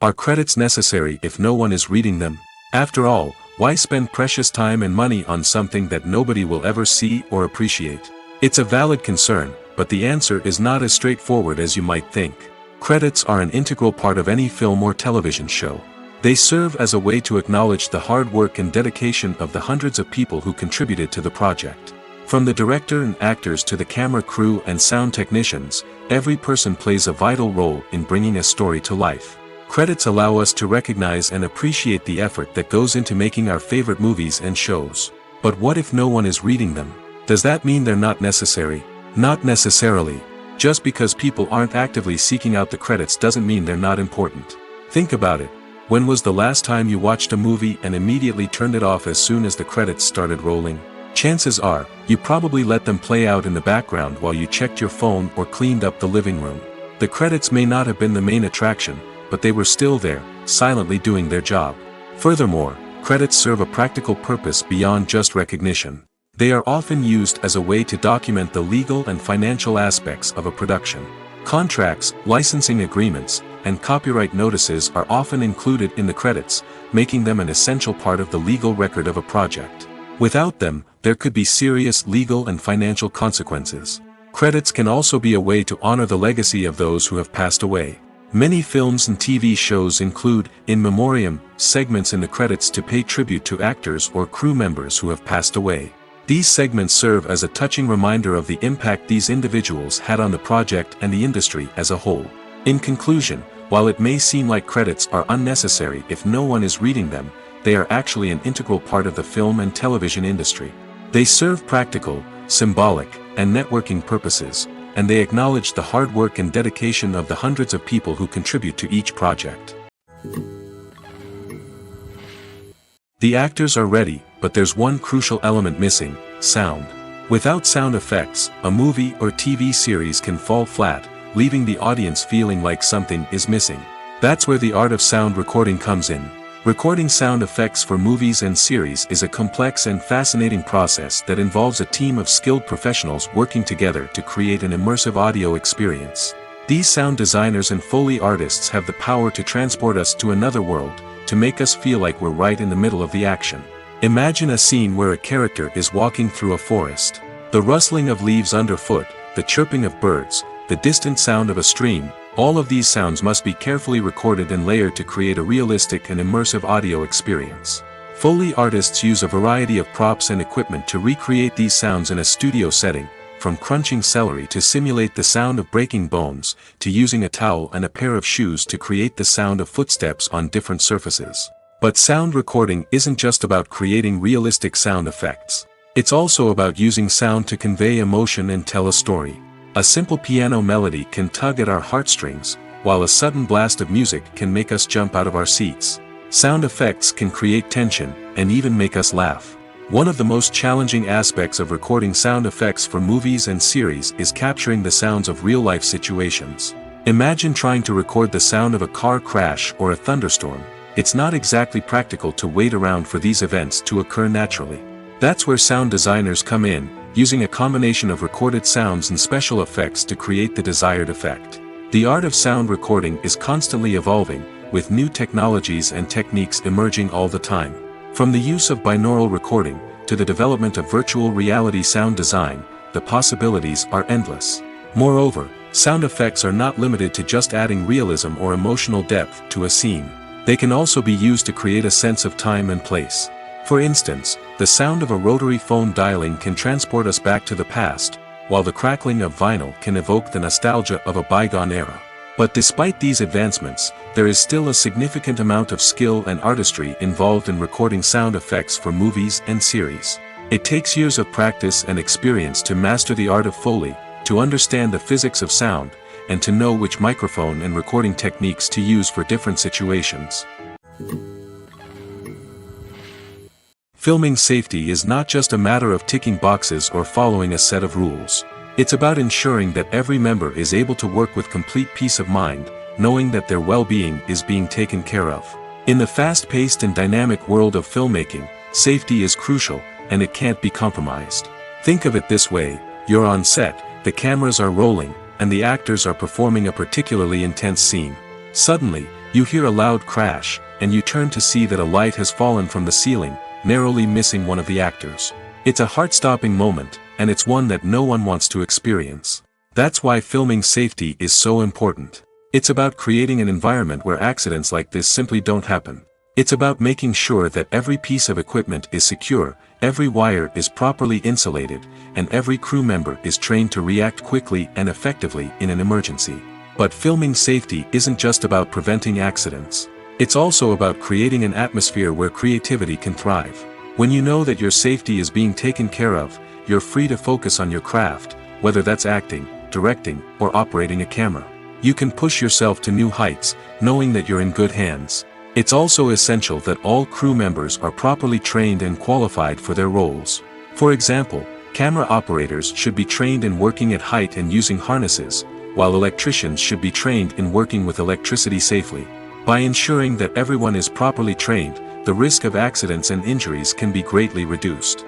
Are credits necessary if no one is reading them? After all, why spend precious time and money on something that nobody will ever see or appreciate? It's a valid concern, but the answer is not as straightforward as you might think. Credits are an integral part of any film or television show. They serve as a way to acknowledge the hard work and dedication of the hundreds of people who contributed to the project. From the director and actors to the camera crew and sound technicians, every person plays a vital role in bringing a story to life. Credits allow us to recognize and appreciate the effort that goes into making our favorite movies and shows. But what if no one is reading them? Does that mean they're not necessary? Not necessarily. Just because people aren't actively seeking out the credits doesn't mean they're not important. Think about it. When was the last time you watched a movie and immediately turned it off as soon as the credits started rolling? Chances are, you probably let them play out in the background while you checked your phone or cleaned up the living room. The credits may not have been the main attraction, but they were still there, silently doing their job. Furthermore, credits serve a practical purpose beyond just recognition. They are often used as a way to document the legal and financial aspects of a production. Contracts, licensing agreements, and copyright notices are often included in the credits, making them an essential part of the legal record of a project. Without them, there could be serious legal and financial consequences. Credits can also be a way to honor the legacy of those who have passed away. Many films and TV shows include, in memoriam, segments in the credits to pay tribute to actors or crew members who have passed away. These segments serve as a touching reminder of the impact these individuals had on the project and the industry as a whole. In conclusion, while it may seem like credits are unnecessary if no one is reading them, they are actually an integral part of the film and television industry. They serve practical, symbolic, and networking purposes, and they acknowledge the hard work and dedication of the hundreds of people who contribute to each project. The actors are ready, but there's one crucial element missing: sound. Without sound effects, a movie or TV series can fall flat, leaving the audience feeling like something is missing. That's where the art of sound recording comes in. Recording sound effects for movies and series is a complex and fascinating process that involves a team of skilled professionals working together to create an immersive audio experience. These sound designers and Foley artists have the power to transport us to another world, to make us feel like we're right in the middle of the action. Imagine a scene where a character is walking through a forest. The rustling of leaves underfoot, the chirping of birds, the distant sound of a stream, all of these sounds must be carefully recorded and layered to create a realistic and immersive audio experience. Foley artists use a variety of props and equipment to recreate these sounds in a studio setting, from crunching celery to simulate the sound of breaking bones, to using a towel and a pair of shoes to create the sound of footsteps on different surfaces. But sound recording isn't just about creating realistic sound effects. It's also about using sound to convey emotion and tell a story. A simple piano melody can tug at our heartstrings, while a sudden blast of music can make us jump out of our seats. Sound effects can create tension, and even make us laugh. One of the most challenging aspects of recording sound effects for movies and series is capturing the sounds of real-life situations. Imagine trying to record the sound of a car crash or a thunderstorm. It's not exactly practical to wait around for these events to occur naturally. That's where sound designers come in, using a combination of recorded sounds and special effects to create the desired effect. The art of sound recording is constantly evolving, with new technologies and techniques emerging all the time. From the use of binaural recording, to the development of virtual reality sound design, the possibilities are endless. Moreover, sound effects are not limited to just adding realism or emotional depth to a scene. They can also be used to create a sense of time and place. For instance, the sound of a rotary phone dialing can transport us back to the past, while the crackling of vinyl can evoke the nostalgia of a bygone era. But despite these advancements, there is still a significant amount of skill and artistry involved in recording sound effects for movies and series. It takes years of practice and experience to master the art of Foley, to understand the physics of sound, and to know which microphone and recording techniques to use for different situations. Filming safety is not just a matter of ticking boxes or following a set of rules. It's about ensuring that every member is able to work with complete peace of mind, knowing that their well-being is being taken care of. In the fast-paced and dynamic world of filmmaking, safety is crucial, and it can't be compromised. Think of it this way: you're on set, the cameras are rolling, and the actors are performing a particularly intense scene. Suddenly, you hear a loud crash, and you turn to see that a light has fallen from the ceiling, narrowly missing one of the actors. It's a heart-stopping moment, and it's one that no one wants to experience. That's why filming safety is so important. It's about creating an environment where accidents like this simply don't happen. It's about making sure that every piece of equipment is secure, every wire is properly insulated, and every crew member is trained to react quickly and effectively in an emergency. But filming safety isn't just about preventing accidents. It's also about creating an atmosphere where creativity can thrive. When you know that your safety is being taken care of, you're free to focus on your craft, whether that's acting, directing, or operating a camera. You can push yourself to new heights, knowing that you're in good hands. It's also essential that all crew members are properly trained and qualified for their roles. For example, camera operators should be trained in working at height and using harnesses, while electricians should be trained in working with electricity safely. By ensuring that everyone is properly trained, the risk of accidents and injuries can be greatly reduced.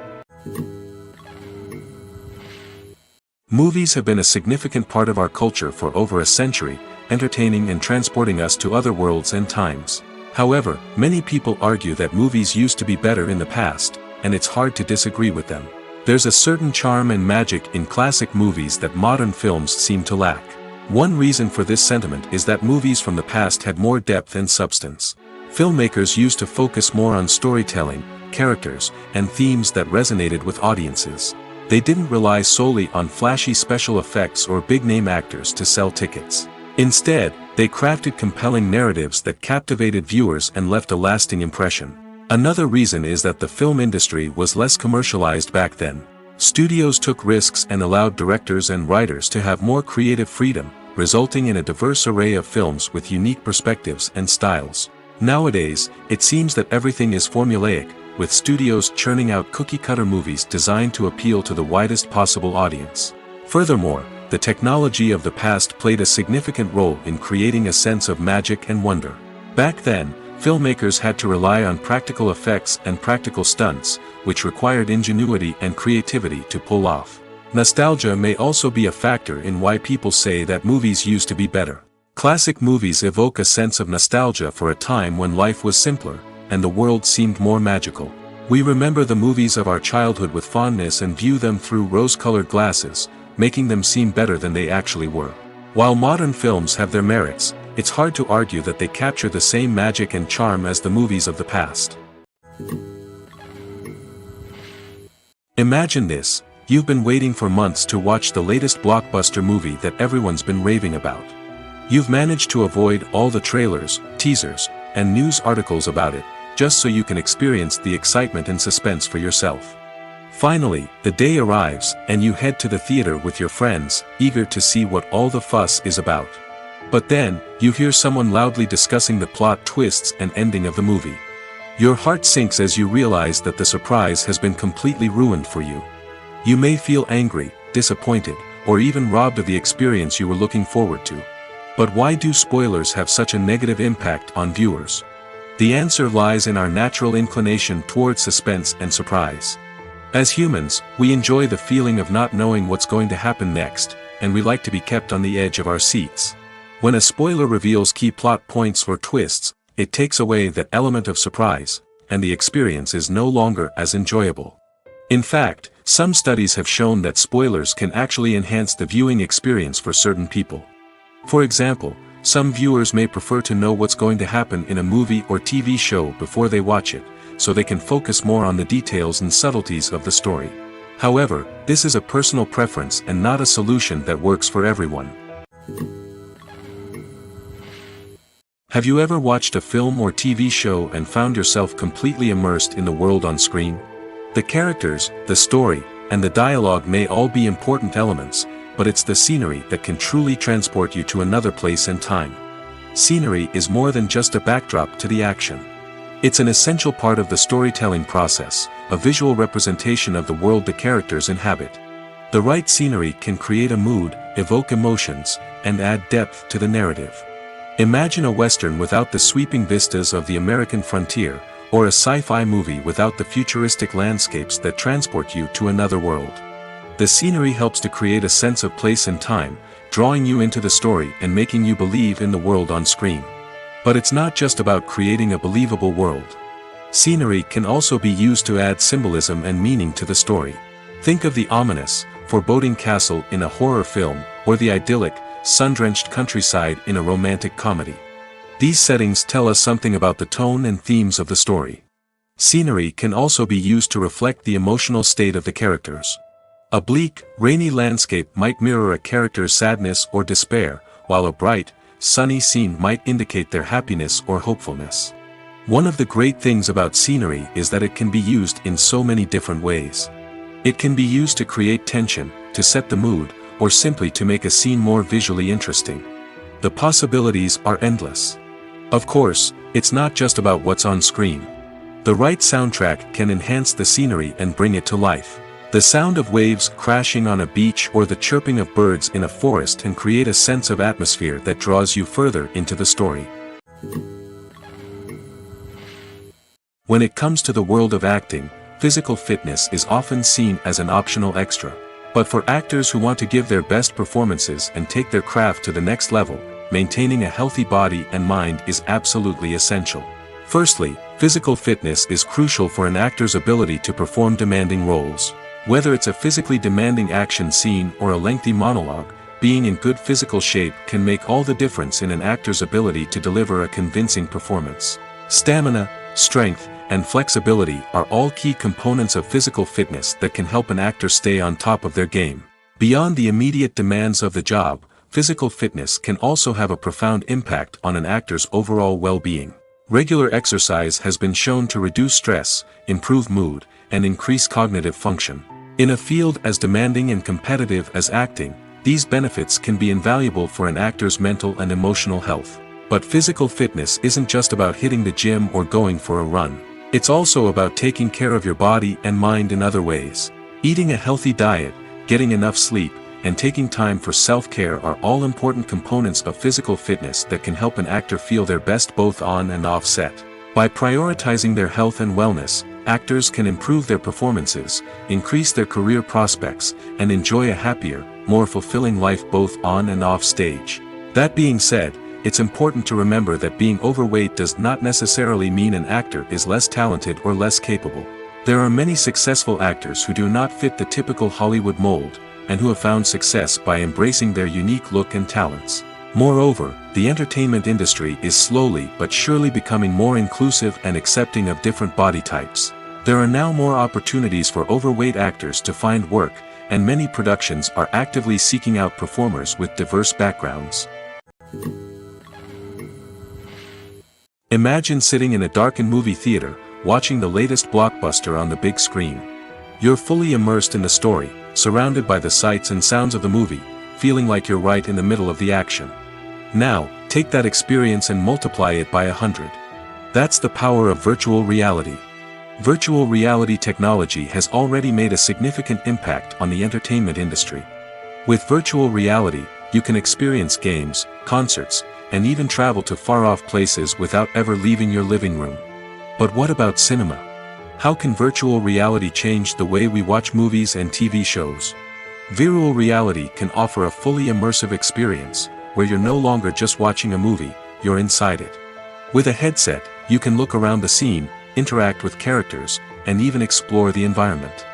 Movies have been a significant part of our culture for over a century, entertaining and transporting us to other worlds and times. However, many people argue that movies used to be better in the past, and it's hard to disagree with them. There's a certain charm and magic in classic movies that modern films seem to lack. One reason for this sentiment is that movies from the past had more depth and substance. Filmmakers used to focus more on storytelling, characters, and themes that resonated with audiences. They didn't rely solely on flashy special effects or big-name actors to sell tickets. Instead, they crafted compelling narratives that captivated viewers and left a lasting impression. Another reason is that the film industry was less commercialized back then. Studios took risks and allowed directors and writers to have more creative freedom, resulting in a diverse array of films with unique perspectives and styles. Nowadays, it seems that everything is formulaic, with studios churning out cookie-cutter movies designed to appeal to the widest possible audience. Furthermore, the technology of the past played a significant role in creating a sense of magic and wonder. Back then, filmmakers had to rely on practical effects and practical stunts, which required ingenuity and creativity to pull off. Nostalgia may also be a factor in why people say that movies used to be better. Classic movies evoke a sense of nostalgia for a time when life was simpler, and the world seemed more magical. We remember the movies of our childhood with fondness and view them through rose-colored glasses, making them seem better than they actually were. While modern films have their merits, it's hard to argue that they capture the same magic and charm as the movies of the past. Imagine this: you've been waiting for months to watch the latest blockbuster movie that everyone's been raving about. You've managed to avoid all the trailers, teasers, and news articles about it, just so you can experience the excitement and suspense for yourself. Finally, the day arrives, and you head to the theater with your friends, eager to see what all the fuss is about. But then, you hear someone loudly discussing the plot twists and ending of the movie. Your heart sinks as you realize that the surprise has been completely ruined for you. You may feel angry, disappointed, or even robbed of the experience you were looking forward to. But why do spoilers have such a negative impact on viewers? The answer lies in our natural inclination towards suspense and surprise. As humans, we enjoy the feeling of not knowing what's going to happen next, and we like to be kept on the edge of our seats. When a spoiler reveals key plot points or twists, it takes away that element of surprise, and the experience is no longer as enjoyable. In fact, some studies have shown that spoilers can actually enhance the viewing experience for certain people. For example, some viewers may prefer to know what's going to happen in a movie or TV show before they watch it, so they can focus more on the details and subtleties of the story. However, this is a personal preference and not a solution that works for everyone. Have you ever watched a film or TV show and found yourself completely immersed in the world on screen? The characters, the story, and the dialogue may all be important elements, but it's the scenery that can truly transport you to another place and time. Scenery is more than just a backdrop to the action. It's an essential part of the storytelling process, a visual representation of the world the characters inhabit. The right scenery can create a mood, evoke emotions, and add depth to the narrative. Imagine a Western without the sweeping vistas of the American frontier, or a sci-fi movie without the futuristic landscapes that transport you to another world. The scenery helps to create a sense of place and time, drawing you into the story and making you believe in the world on screen. But it's not just about creating a believable world. Scenery can also be used to add symbolism and meaning to the story. Think of the ominous, foreboding castle in a horror film, or the idyllic, sun-drenched countryside in a romantic comedy. These settings tell us something about the tone and themes of the story. Scenery can also be used to reflect the emotional state of the characters. A bleak, rainy landscape might mirror a character's sadness or despair, while a bright, sunny scene might indicate their happiness or hopefulness. One of the great things about scenery is that it can be used in so many different ways. It can be used to create tension, to set the mood, or simply to make a scene more visually interesting. The possibilities are endless. Of course, it's not just about what's on screen. The right soundtrack can enhance the scenery and bring it to life. The sound of waves crashing on a beach or the chirping of birds in a forest can create a sense of atmosphere that draws you further into the story. When it comes to the world of acting, physical fitness is often seen as an optional extra. But for actors who want to give their best performances and take their craft to the next level, maintaining a healthy body and mind is absolutely essential. Firstly, physical fitness is crucial for an actor's ability to perform demanding roles. Whether it's a physically demanding action scene or a lengthy monologue, being in good physical shape can make all the difference in an actor's ability to deliver a convincing performance. Stamina, strength, and flexibility are all key components of physical fitness that can help an actor stay on top of their game. Beyond the immediate demands of the job, physical fitness can also have a profound impact on an actor's overall well-being. Regular exercise has been shown to reduce stress, improve mood, and increase cognitive function. In a field as demanding and competitive as acting, these benefits can be invaluable for an actor's mental and emotional health. But physical fitness isn't just about hitting the gym or going for a run. It's also about taking care of your body and mind in other ways. Eating a healthy diet, getting enough sleep, and taking time for self-care are all important components of physical fitness that can help an actor feel their best both on and off set. By prioritizing their health and wellness, actors can improve their performances, increase their career prospects, and enjoy a happier, more fulfilling life both on and off stage. That being said, it's important to remember that being overweight does not necessarily mean an actor is less talented or less capable. There are many successful actors who do not fit the typical Hollywood mold, and who have found success by embracing their unique look and talents. Moreover, the entertainment industry is slowly but surely becoming more inclusive and accepting of different body types. There are now more opportunities for overweight actors to find work, and many productions are actively seeking out performers with diverse backgrounds. Imagine sitting in a darkened movie theater, watching the latest blockbuster on the big screen. You're fully immersed in the story, surrounded by the sights and sounds of the movie, feeling like you're right in the middle of the action. Now, take that experience and multiply it by 100. That's the power of virtual reality. Virtual reality technology has already made a significant impact on the entertainment industry. With virtual reality, you can experience games, concerts, and even travel to far-off places without ever leaving your living room. But what about cinema? How can virtual reality change the way we watch movies and TV shows? Virtual reality can offer a fully immersive experience, where you're no longer just watching a movie, you're inside it. With a headset, you can look around the scene, interact with characters, and even explore the environment.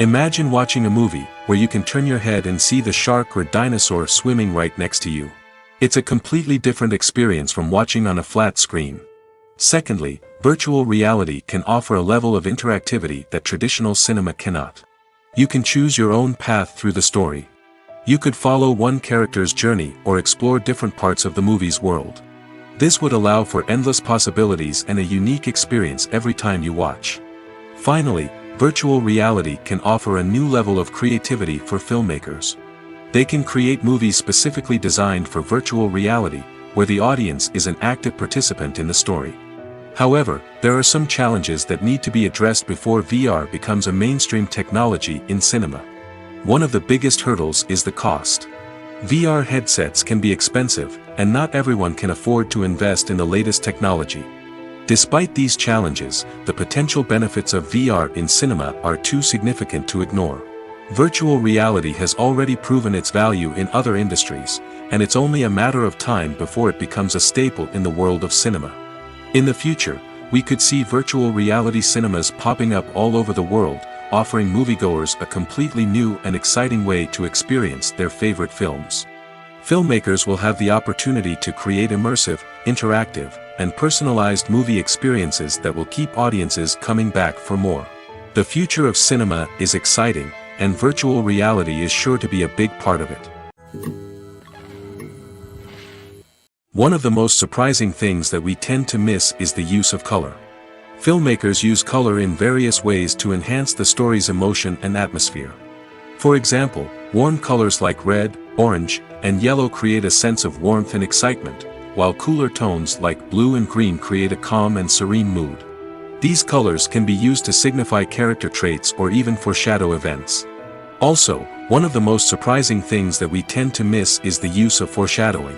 Imagine watching a movie, where you can turn your head and see the shark or dinosaur swimming right next to you. It's a completely different experience from watching on a flat screen. Secondly, virtual reality can offer a level of interactivity that traditional cinema cannot. You can choose your own path through the story. You could follow one character's journey or explore different parts of the movie's world. This would allow for endless possibilities and a unique experience every time you watch. Finally, virtual reality can offer a new level of creativity for filmmakers. They can create movies specifically designed for virtual reality, where the audience is an active participant in the story. However, there are some challenges that need to be addressed before VR becomes a mainstream technology in cinema. One of the biggest hurdles is the cost. VR headsets can be expensive, and not everyone can afford to invest in the latest technology. Despite these challenges, the potential benefits of VR in cinema are too significant to ignore. Virtual reality has already proven its value in other industries, and it's only a matter of time before it becomes a staple in the world of cinema. In the future, we could see virtual reality cinemas popping up all over the world, offering moviegoers a completely new and exciting way to experience their favorite films. Filmmakers will have the opportunity to create immersive, interactive, and personalized movie experiences that will keep audiences coming back for more. The future of cinema is exciting, and virtual reality is sure to be a big part of it. One of the most surprising things that we tend to miss is the use of color. Filmmakers use color in various ways to enhance the story's emotion and atmosphere. For example, warm colors like red, orange, and yellow create a sense of warmth and excitement, while cooler tones like blue and green create a calm and serene mood. These colors can be used to signify character traits or even foreshadow events. Also, one of the most surprising things that we tend to miss is the use of foreshadowing.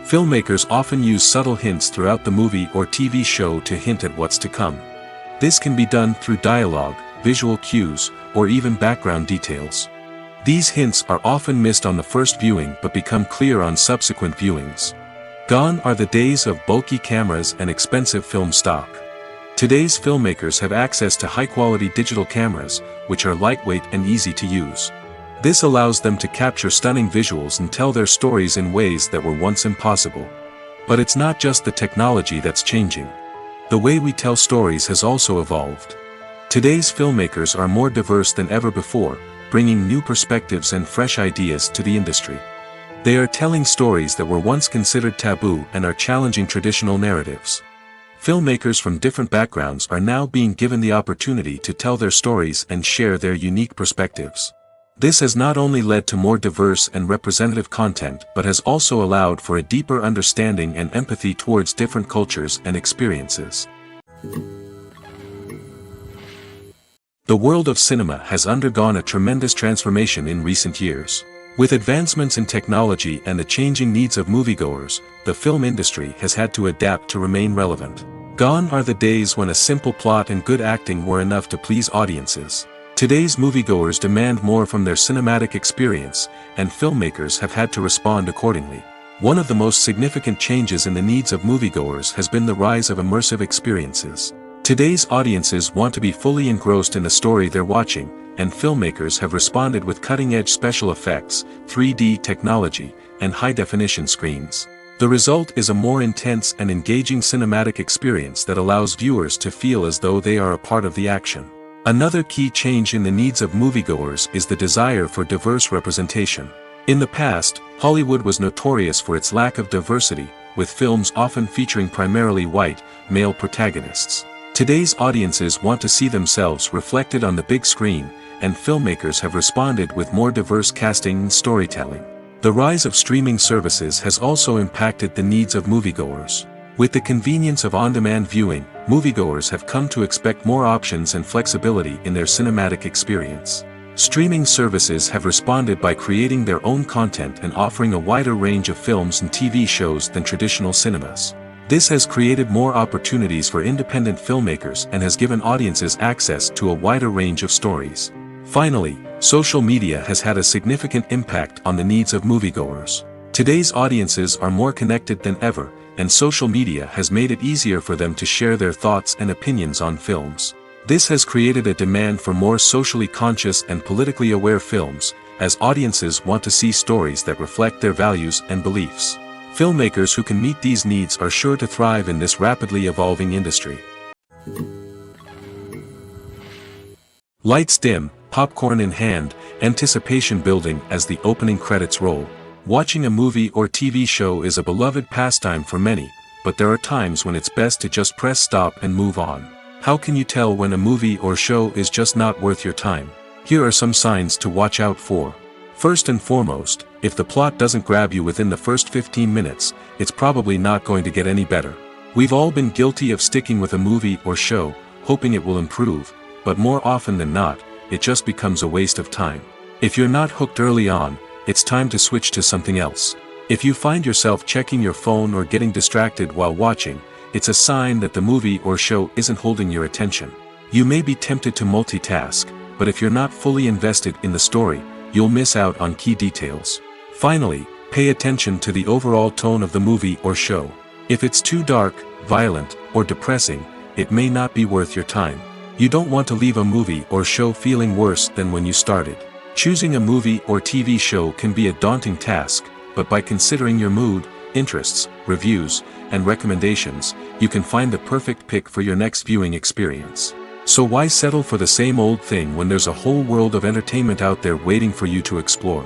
Filmmakers often use subtle hints throughout the movie or TV show to hint at what's to come. This can be done through dialogue, visual cues, or even background details. These hints are often missed on the first viewing but become clear on subsequent viewings. Gone are the days of bulky cameras and expensive film stock. Today's filmmakers have access to high-quality digital cameras, which are lightweight and easy to use. This allows them to capture stunning visuals and tell their stories in ways that were once impossible. But it's not just the technology that's changing. The way we tell stories has also evolved. Today's filmmakers are more diverse than ever before, bringing new perspectives and fresh ideas to the industry. They are telling stories that were once considered taboo and are challenging traditional narratives. Filmmakers from different backgrounds are now being given the opportunity to tell their stories and share their unique perspectives. This has not only led to more diverse and representative content but has also allowed for a deeper understanding and empathy towards different cultures and experiences. The world of cinema has undergone a tremendous transformation in recent years. With advancements in technology and the changing needs of moviegoers, the film industry has had to adapt to remain relevant. Gone are the days when a simple plot and good acting were enough to please audiences. Today's moviegoers demand more from their cinematic experience, and filmmakers have had to respond accordingly. One of the most significant changes in the needs of moviegoers has been the rise of immersive experiences. Today's audiences want to be fully engrossed in the story they're watching, and filmmakers have responded with cutting-edge special effects, 3D technology, and high-definition screens. The result is a more intense and engaging cinematic experience that allows viewers to feel as though they are a part of the action. Another key change in the needs of moviegoers is the desire for diverse representation. In the past, Hollywood was notorious for its lack of diversity, with films often featuring primarily white, male protagonists. Today's audiences want to see themselves reflected on the big screen, and filmmakers have responded with more diverse casting and storytelling. The rise of streaming services has also impacted the needs of moviegoers. With the convenience of on-demand viewing, moviegoers have come to expect more options and flexibility in their cinematic experience. Streaming services have responded by creating their own content and offering a wider range of films and TV shows than traditional cinemas. This has created more opportunities for independent filmmakers and has given audiences access to a wider range of stories. Finally, social media has had a significant impact on the needs of moviegoers. Today's audiences are more connected than ever, and social media has made it easier for them to share their thoughts and opinions on films. This has created a demand for more socially conscious and politically aware films, as audiences want to see stories that reflect their values and beliefs. Filmmakers who can meet these needs are sure to thrive in this rapidly evolving industry. Lights dim, popcorn in hand, anticipation building as the opening credits roll. Watching a movie or TV show is a beloved pastime for many, but there are times when it's best to just press stop and move on. How can you tell when a movie or show is just not worth your time? Here are some signs to watch out for. First and foremost, if the plot doesn't grab you within the first 15 minutes, it's probably not going to get any better. We've all been guilty of sticking with a movie or show, hoping it will improve, but more often than not, it just becomes a waste of time. If you're not hooked early on, it's time to switch to something else. If you find yourself checking your phone or getting distracted while watching, it's a sign that the movie or show isn't holding your attention. You may be tempted to multitask, but if you're not fully invested in the story, you'll miss out on key details. Finally, pay attention to the overall tone of the movie or show. If it's too dark, violent, or depressing, it may not be worth your time. You don't want to leave a movie or show feeling worse than when you started. Choosing a movie or TV show can be a daunting task, but by considering your mood, interests, reviews, and recommendations, you can find the perfect pick for your next viewing experience. So why settle for the same old thing when there's a whole world of entertainment out there waiting for you to explore?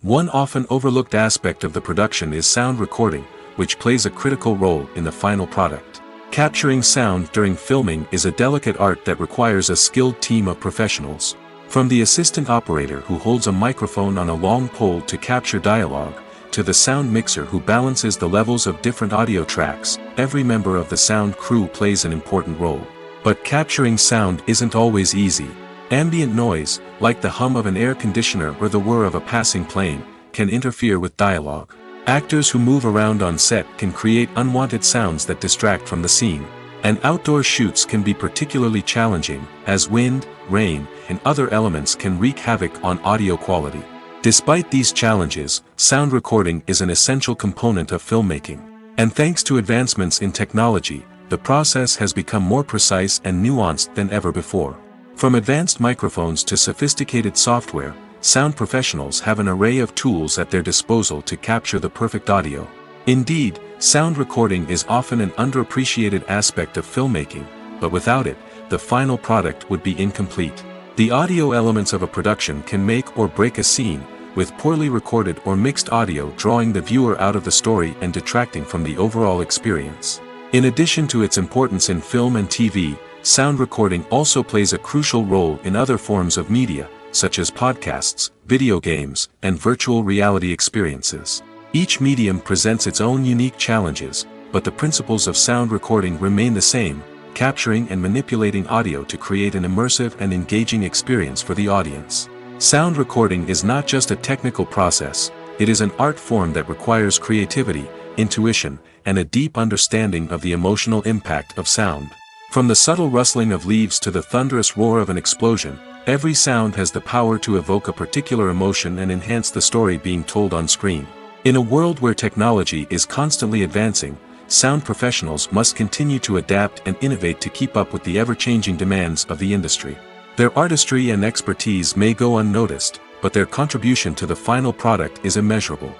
One often overlooked aspect of the production is sound recording, which plays a critical role in the final product. Capturing sound during filming is a delicate art that requires a skilled team of professionals. From the assistant operator who holds a microphone on a long pole to capture dialogue, to the sound mixer who balances the levels of different audio tracks, every member of the sound crew plays an important role. But capturing sound isn't always easy. Ambient noise, like the hum of an air conditioner or the whir of a passing plane, can interfere with dialogue. Actors who move around on set can create unwanted sounds that distract from the scene. And outdoor shoots can be particularly challenging, as wind, rain, and other elements can wreak havoc on audio quality. Despite these challenges, sound recording is an essential component of filmmaking. And thanks to advancements in technology, the process has become more precise and nuanced than ever before. From advanced microphones to sophisticated software, sound professionals have an array of tools at their disposal to capture the perfect audio. Indeed, sound recording is often an underappreciated aspect of filmmaking, but without it, the final product would be incomplete. The audio elements of a production can make or break a scene, with poorly recorded or mixed audio drawing the viewer out of the story and detracting from the overall experience. In addition to its importance in film and TV, sound recording also plays a crucial role in other forms of media, such as podcasts, video games, and virtual reality experiences. Each medium presents its own unique challenges, but the principles of sound recording remain the same, capturing and manipulating audio to create an immersive and engaging experience for the audience. Sound recording is not just a technical process, it is an art form that requires creativity, intuition, and a deep understanding of the emotional impact of sound. From the subtle rustling of leaves to the thunderous roar of an explosion, every sound has the power to evoke a particular emotion and enhance the story being told on screen. In a world where technology is constantly advancing, sound professionals must continue to adapt and innovate to keep up with the ever-changing demands of the industry. Their artistry and expertise may go unnoticed, but their contribution to the final product is immeasurable.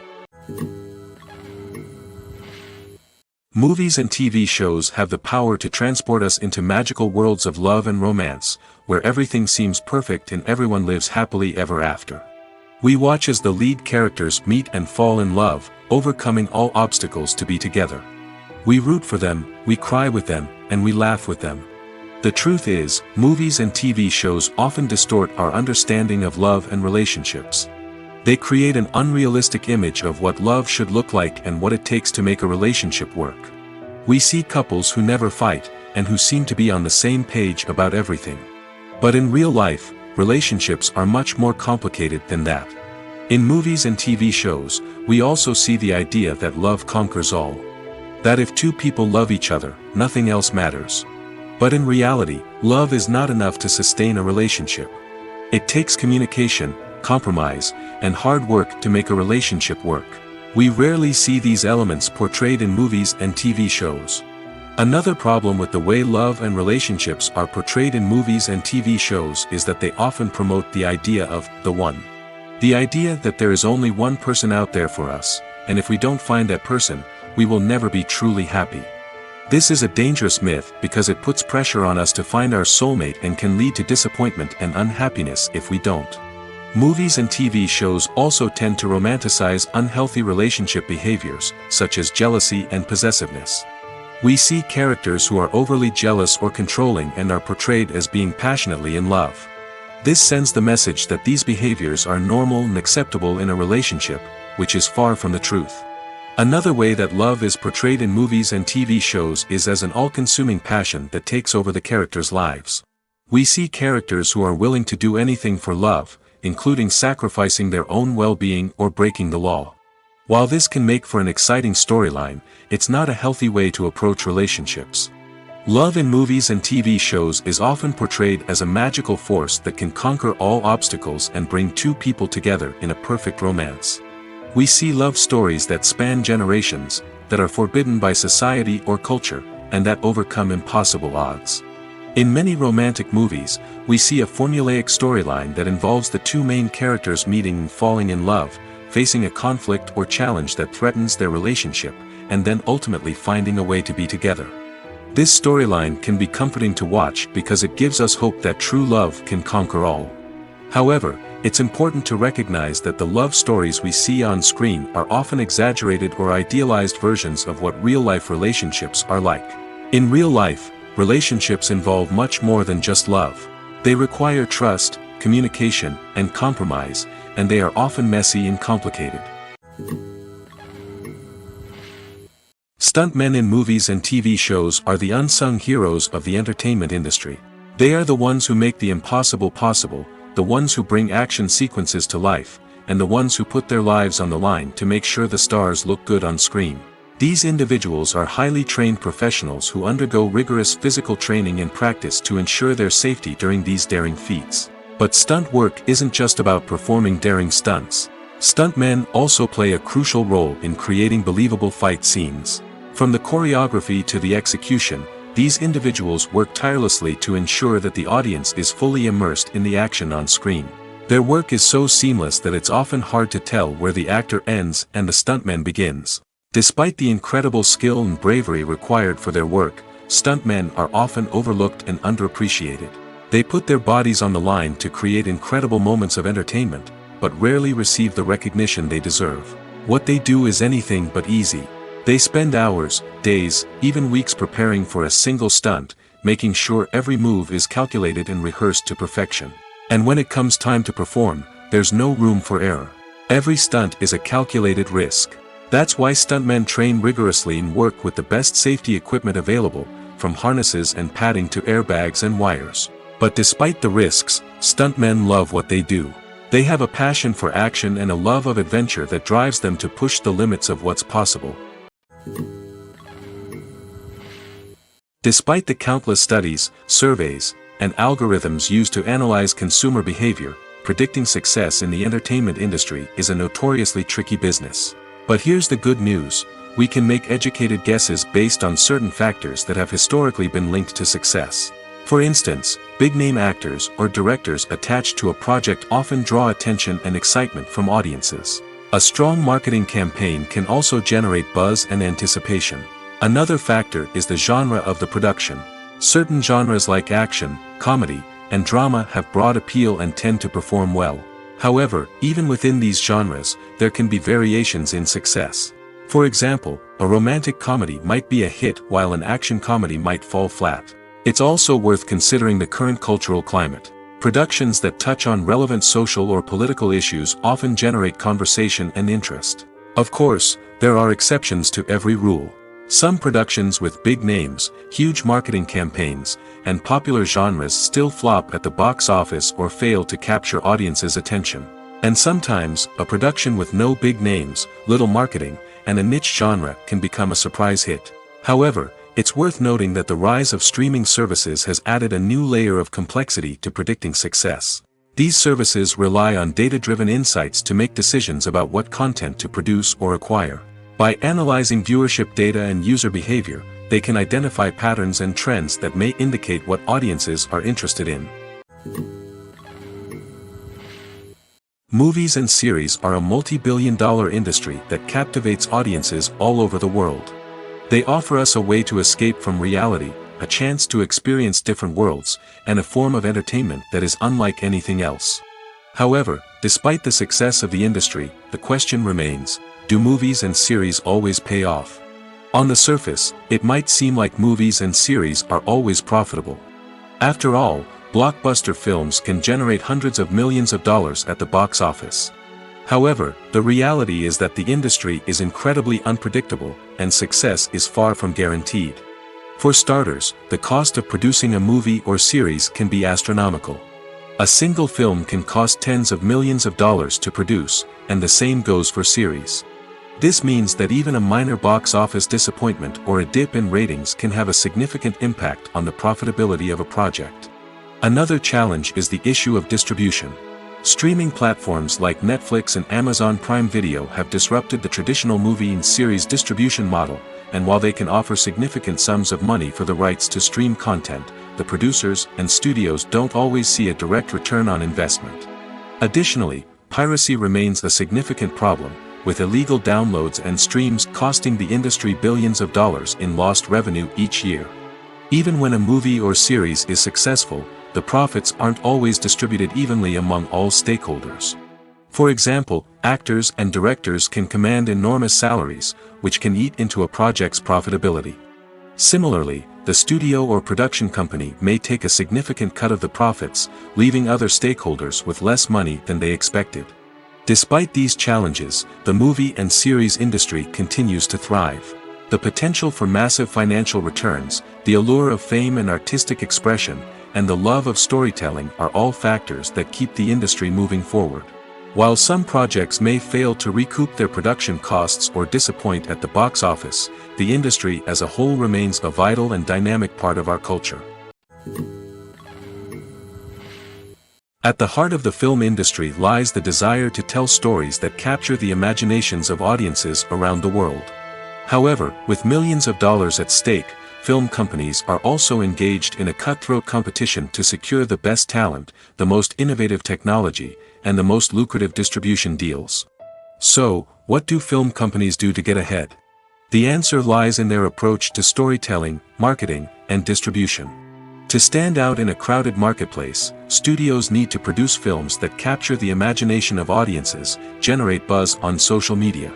Movies and TV shows have the power to transport us into magical worlds of love and romance, where everything seems perfect and everyone lives happily ever after. We watch as the lead characters meet and fall in love, overcoming all obstacles to be together. We root for them, we cry with them, and we laugh with them. The truth is, movies and TV shows often distort our understanding of love and relationships. They create an unrealistic image of what love should look like and what it takes to make a relationship work. We see couples who never fight, and who seem to be on the same page about everything. But in real life, relationships are much more complicated than that. In movies and TV shows, we also see the idea that love conquers all. That if two people love each other, nothing else matters. But in reality, love is not enough to sustain a relationship. It takes communication, compromise, and hard work to make a relationship work. We rarely see these elements portrayed in movies and TV shows. Another problem with the way love and relationships are portrayed in movies and TV shows is that they often promote the idea of the one. The idea that there is only one person out there for us, and if we don't find that person, we will never be truly happy. This is a dangerous myth because it puts pressure on us to find our soulmate and can lead to disappointment and unhappiness if we don't. Movies and TV shows also tend to romanticize unhealthy relationship behaviors, such as jealousy and possessiveness. We see characters who are overly jealous or controlling and are portrayed as being passionately in love. This sends the message that these behaviors are normal and acceptable in a relationship, which is far from the truth. Another way that love is portrayed in movies and TV shows is as an all-consuming passion that takes over the characters' lives. We see characters who are willing to do anything for love, including sacrificing their own well-being or breaking the law. While this can make for an exciting storyline, it's not a healthy way to approach relationships. Love in movies and TV shows is often portrayed as a magical force that can conquer all obstacles and bring two people together in a perfect romance. We see love stories that span generations, that are forbidden by society or culture, and that overcome impossible odds. In many romantic movies, we see a formulaic storyline that involves the two main characters meeting and falling in love, facing a conflict or challenge that threatens their relationship, and then ultimately finding a way to be together. This storyline can be comforting to watch because it gives us hope that true love can conquer all. However, it's important to recognize that the love stories we see on screen are often exaggerated or idealized versions of what real-life relationships are like. In real life, relationships involve much more than just love. They require trust, communication, and compromise, and they are often messy and complicated. Stuntmen in movies and TV shows are the unsung heroes of the entertainment industry. They are the ones who make the impossible possible, the ones who bring action sequences to life, and the ones who put their lives on the line to make sure the stars look good on screen. These individuals are highly trained professionals who undergo rigorous physical training and practice to ensure their safety during these daring feats. But stunt work isn't just about performing daring stunts. Stuntmen also play a crucial role in creating believable fight scenes. From the choreography to the execution, these individuals work tirelessly to ensure that the audience is fully immersed in the action on screen. Their work is so seamless that it's often hard to tell where the actor ends and the stuntman begins. Despite the incredible skill and bravery required for their work, stuntmen are often overlooked and underappreciated. They put their bodies on the line to create incredible moments of entertainment, but rarely receive the recognition they deserve. What they do is anything but easy. They spend hours, days, even weeks preparing for a single stunt, making sure every move is calculated and rehearsed to perfection. And when it comes time to perform, there's no room for error. Every stunt is a calculated risk. That's why stuntmen train rigorously and work with the best safety equipment available, from harnesses and padding to airbags and wires. But despite the risks, stuntmen love what they do. They have a passion for action and a love of adventure that drives them to push the limits of what's possible. Despite the countless studies, surveys, and algorithms used to analyze consumer behavior, predicting success in the entertainment industry is a notoriously tricky business. But here's the good news: we can make educated guesses based on certain factors that have historically been linked to success. For instance, big-name actors or directors attached to a project often draw attention and excitement from audiences. A strong marketing campaign can also generate buzz and anticipation. Another factor is the genre of the production. Certain genres like action, comedy, and drama have broad appeal and tend to perform well. However, even within these genres, there can be variations in success. For example, a romantic comedy might be a hit while an action comedy might fall flat. It's also worth considering the current cultural climate. Productions that touch on relevant social or political issues often generate conversation and interest. Of course, there are exceptions to every rule. Some productions with big names, huge marketing campaigns, and popular genres still flop at the box office or fail to capture audiences' attention. And sometimes, a production with no big names, little marketing, and a niche genre can become a surprise hit. However, it's worth noting that the rise of streaming services has added a new layer of complexity to predicting success. These services rely on data-driven insights to make decisions about what content to produce or acquire. By analyzing viewership data and user behavior, they can identify patterns and trends that may indicate what audiences are interested in. Movies and series are a multi-billion-dollar industry that captivates audiences all over the world. They offer us a way to escape from reality, a chance to experience different worlds, and a form of entertainment that is unlike anything else. However, despite the success of the industry, the question remains, do movies and series always pay off? On the surface, it might seem like movies and series are always profitable. After all, blockbuster films can generate hundreds of millions of dollars at the box office. However, the reality is that the industry is incredibly unpredictable, and success is far from guaranteed. For starters, the cost of producing a movie or series can be astronomical. A single film can cost tens of millions of dollars to produce, and the same goes for series. This means that even a minor box office disappointment or a dip in ratings can have a significant impact on the profitability of a project. Another challenge is the issue of distribution. Streaming platforms like Netflix and Amazon Prime Video have disrupted the traditional movie and series distribution model, and while they can offer significant sums of money for the rights to stream content, the producers and studios don't always see a direct return on investment. Additionally, piracy remains a significant problem, with illegal downloads and streams costing the industry billions of dollars in lost revenue each year. Even when a movie or series is successful, the profits aren't always distributed evenly among all stakeholders. For example, actors and directors can command enormous salaries, which can eat into a project's profitability. Similarly, the studio or production company may take a significant cut of the profits, leaving other stakeholders with less money than they expected. Despite these challenges, the movie and series industry continues to thrive. The potential for massive financial returns, the allure of fame and artistic expression, and the love of storytelling are all factors that keep the industry moving forward. While some projects may fail to recoup their production costs or disappoint at the box office, the industry as a whole remains a vital and dynamic part of our culture. At the heart of the film industry lies the desire to tell stories that capture the imaginations of audiences around the world. However, with millions of dollars at stake, film companies are also engaged in a cutthroat competition to secure the best talent, the most innovative technology, and the most lucrative distribution deals. So, what do film companies do to get ahead? The answer lies in their approach to storytelling, marketing, and distribution. To stand out in a crowded marketplace, studios need to produce films that capture the imagination of audiences, generate buzz on social media.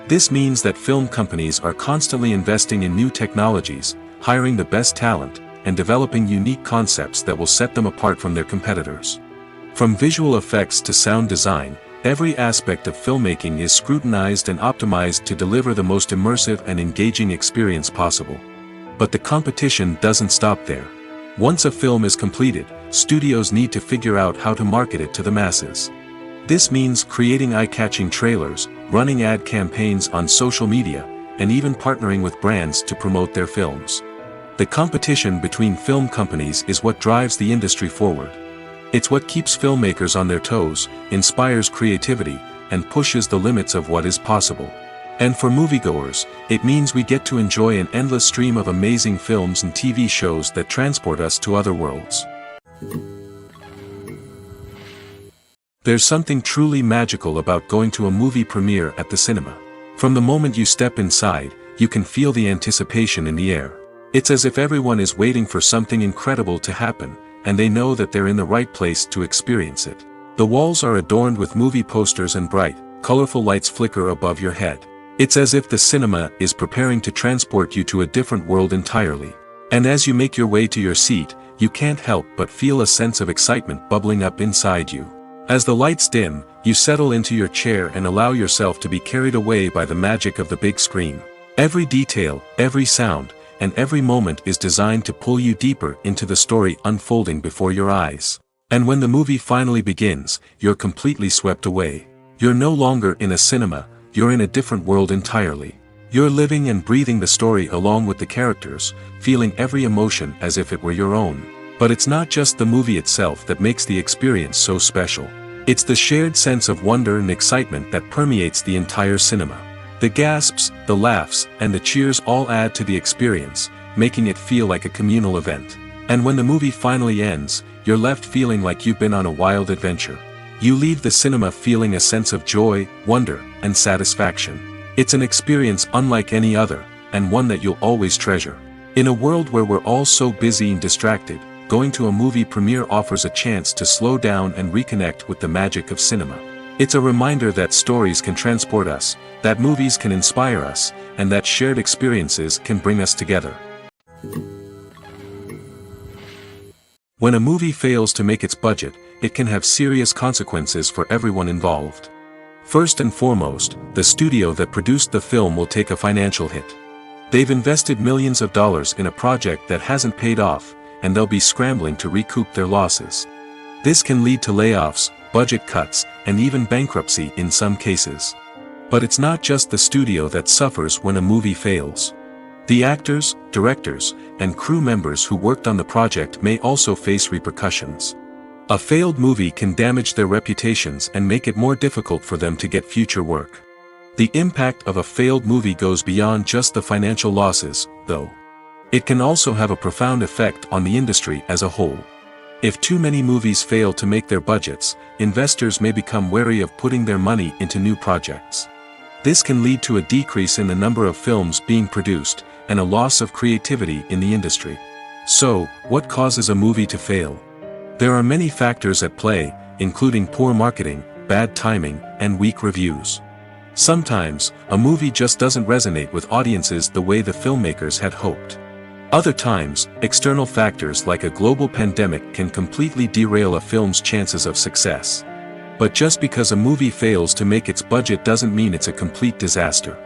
This means that film companies are constantly investing in new technologies, hiring the best talent, and developing unique concepts that will set them apart from their competitors. From visual effects to sound design, every aspect of filmmaking is scrutinized and optimized to deliver the most immersive and engaging experience possible. But the competition doesn't stop there. Once a film is completed, studios need to figure out how to market it to the masses. This means creating eye-catching trailers, running ad campaigns on social media, and even partnering with brands to promote their films. The competition between film companies is what drives the industry forward. It's what keeps filmmakers on their toes, inspires creativity, and pushes the limits of what is possible. And for moviegoers, it means we get to enjoy an endless stream of amazing films and TV shows that transport us to other worlds. There's something truly magical about going to a movie premiere at the cinema. From the moment you step inside, you can feel the anticipation in the air. It's as if everyone is waiting for something incredible to happen, and they know that they're in the right place to experience it. The walls are adorned with movie posters and bright, colorful lights flicker above your head. It's as if the cinema is preparing to transport you to a different world entirely. And as you make your way to your seat, you can't help but feel a sense of excitement bubbling up inside you. As the lights dim, you settle into your chair and allow yourself to be carried away by the magic of the big screen. Every detail, every sound, and every moment is designed to pull you deeper into the story unfolding before your eyes. And when the movie finally begins, you're completely swept away. You're no longer in a cinema, you're in a different world entirely. You're living and breathing the story along with the characters, feeling every emotion as if it were your own. But it's not just the movie itself that makes the experience so special. It's the shared sense of wonder and excitement that permeates the entire cinema. The gasps, the laughs, and the cheers all add to the experience, making it feel like a communal event. And when the movie finally ends, you're left feeling like you've been on a wild adventure. You leave the cinema feeling a sense of joy, wonder, and satisfaction. It's an experience unlike any other, and one that you'll always treasure. In a world where we're all so busy and distracted, going to a movie premiere offers a chance to slow down and reconnect with the magic of cinema. It's a reminder that stories can transport us, that movies can inspire us, and that shared experiences can bring us together. When a movie fails to make its budget, it can have serious consequences for everyone involved. First and foremost, the studio that produced the film will take a financial hit. They've invested millions of dollars in a project that hasn't paid off, and they'll be scrambling to recoup their losses. This can lead to layoffs, budget cuts, and even bankruptcy in some cases. But it's not just the studio that suffers when a movie fails. The actors, directors, and crew members who worked on the project may also face repercussions. A failed movie can damage their reputations and make it more difficult for them to get future work. The impact of a failed movie goes beyond just the financial losses, though. It can also have a profound effect on the industry as a whole. If too many movies fail to make their budgets, investors may become wary of putting their money into new projects. This can lead to a decrease in the number of films being produced, and a loss of creativity in the industry. So, what causes a movie to fail? There are many factors at play, including poor marketing, bad timing, and weak reviews. Sometimes, a movie just doesn't resonate with audiences the way the filmmakers had hoped. Other times, external factors like a global pandemic can completely derail a film's chances of success. But just because a movie fails to make its budget doesn't mean it's a complete disaster.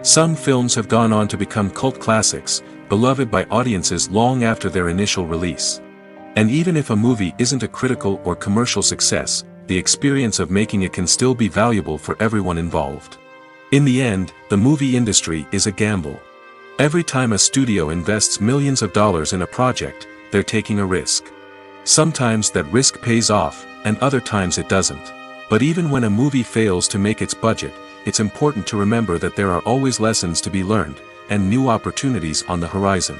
Some films have gone on to become cult classics, beloved by audiences long after their initial release. And even if a movie isn't a critical or commercial success, the experience of making it can still be valuable for everyone involved. In the end, the movie industry is a gamble. Every time a studio invests millions of dollars in a project, they're taking a risk. Sometimes that risk pays off, and other times it doesn't. But even when a movie fails to make its budget, it's important to remember that there are always lessons to be learned, and new opportunities on the horizon.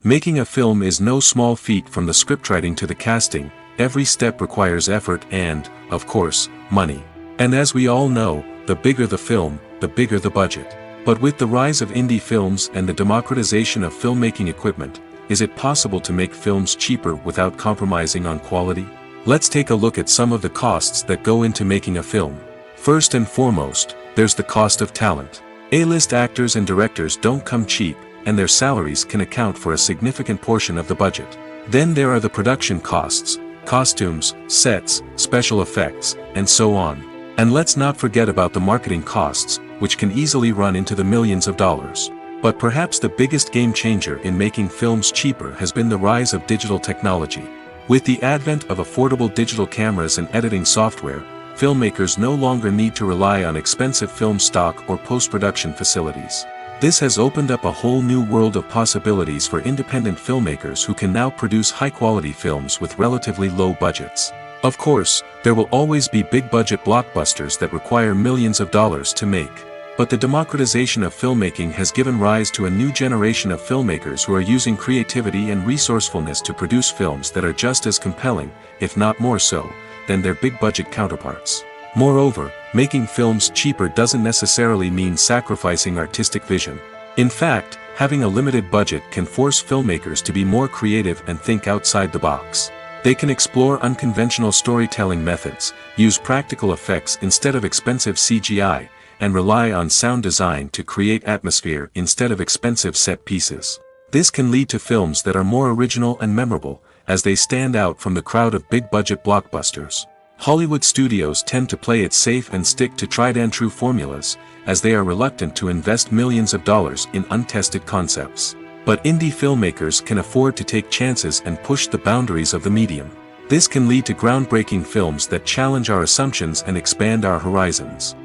Making a film is no small feat. From the scriptwriting to the casting, every step requires effort and, of course, money. And as we all know, the bigger the film, the bigger the budget. But with the rise of indie films and the democratization of filmmaking equipment, is it possible to make films cheaper without compromising on quality? Let's take a look at some of the costs that go into making a film. First and foremost, there's the cost of talent. A-list actors and directors don't come cheap, and their salaries can account for a significant portion of the budget. Then there are the production costs, costumes, sets, special effects, and so on. And let's not forget about the marketing costs, which can easily run into the millions of dollars. But perhaps the biggest game changer in making films cheaper has been the rise of digital technology. With the advent of affordable digital cameras and editing software, filmmakers no longer need to rely on expensive film stock or post-production facilities. This has opened up a whole new world of possibilities for independent filmmakers who can now produce high-quality films with relatively low budgets. Of course, there will always be big-budget blockbusters that require millions of dollars to make. But the democratization of filmmaking has given rise to a new generation of filmmakers who are using creativity and resourcefulness to produce films that are just as compelling, if not more so, than their big-budget counterparts. Moreover, making films cheaper doesn't necessarily mean sacrificing artistic vision. In fact, having a limited budget can force filmmakers to be more creative and think outside the box. They can explore unconventional storytelling methods, use practical effects instead of expensive CGI, and rely on sound design to create atmosphere instead of expensive set pieces. This can lead to films that are more original and memorable, as they stand out from the crowd of big-budget blockbusters. Hollywood studios tend to play it safe and stick to tried-and-true formulas, as they are reluctant to invest millions of dollars in untested concepts. But indie filmmakers can afford to take chances and push the boundaries of the medium. This can lead to groundbreaking films that challenge our assumptions and expand our horizons.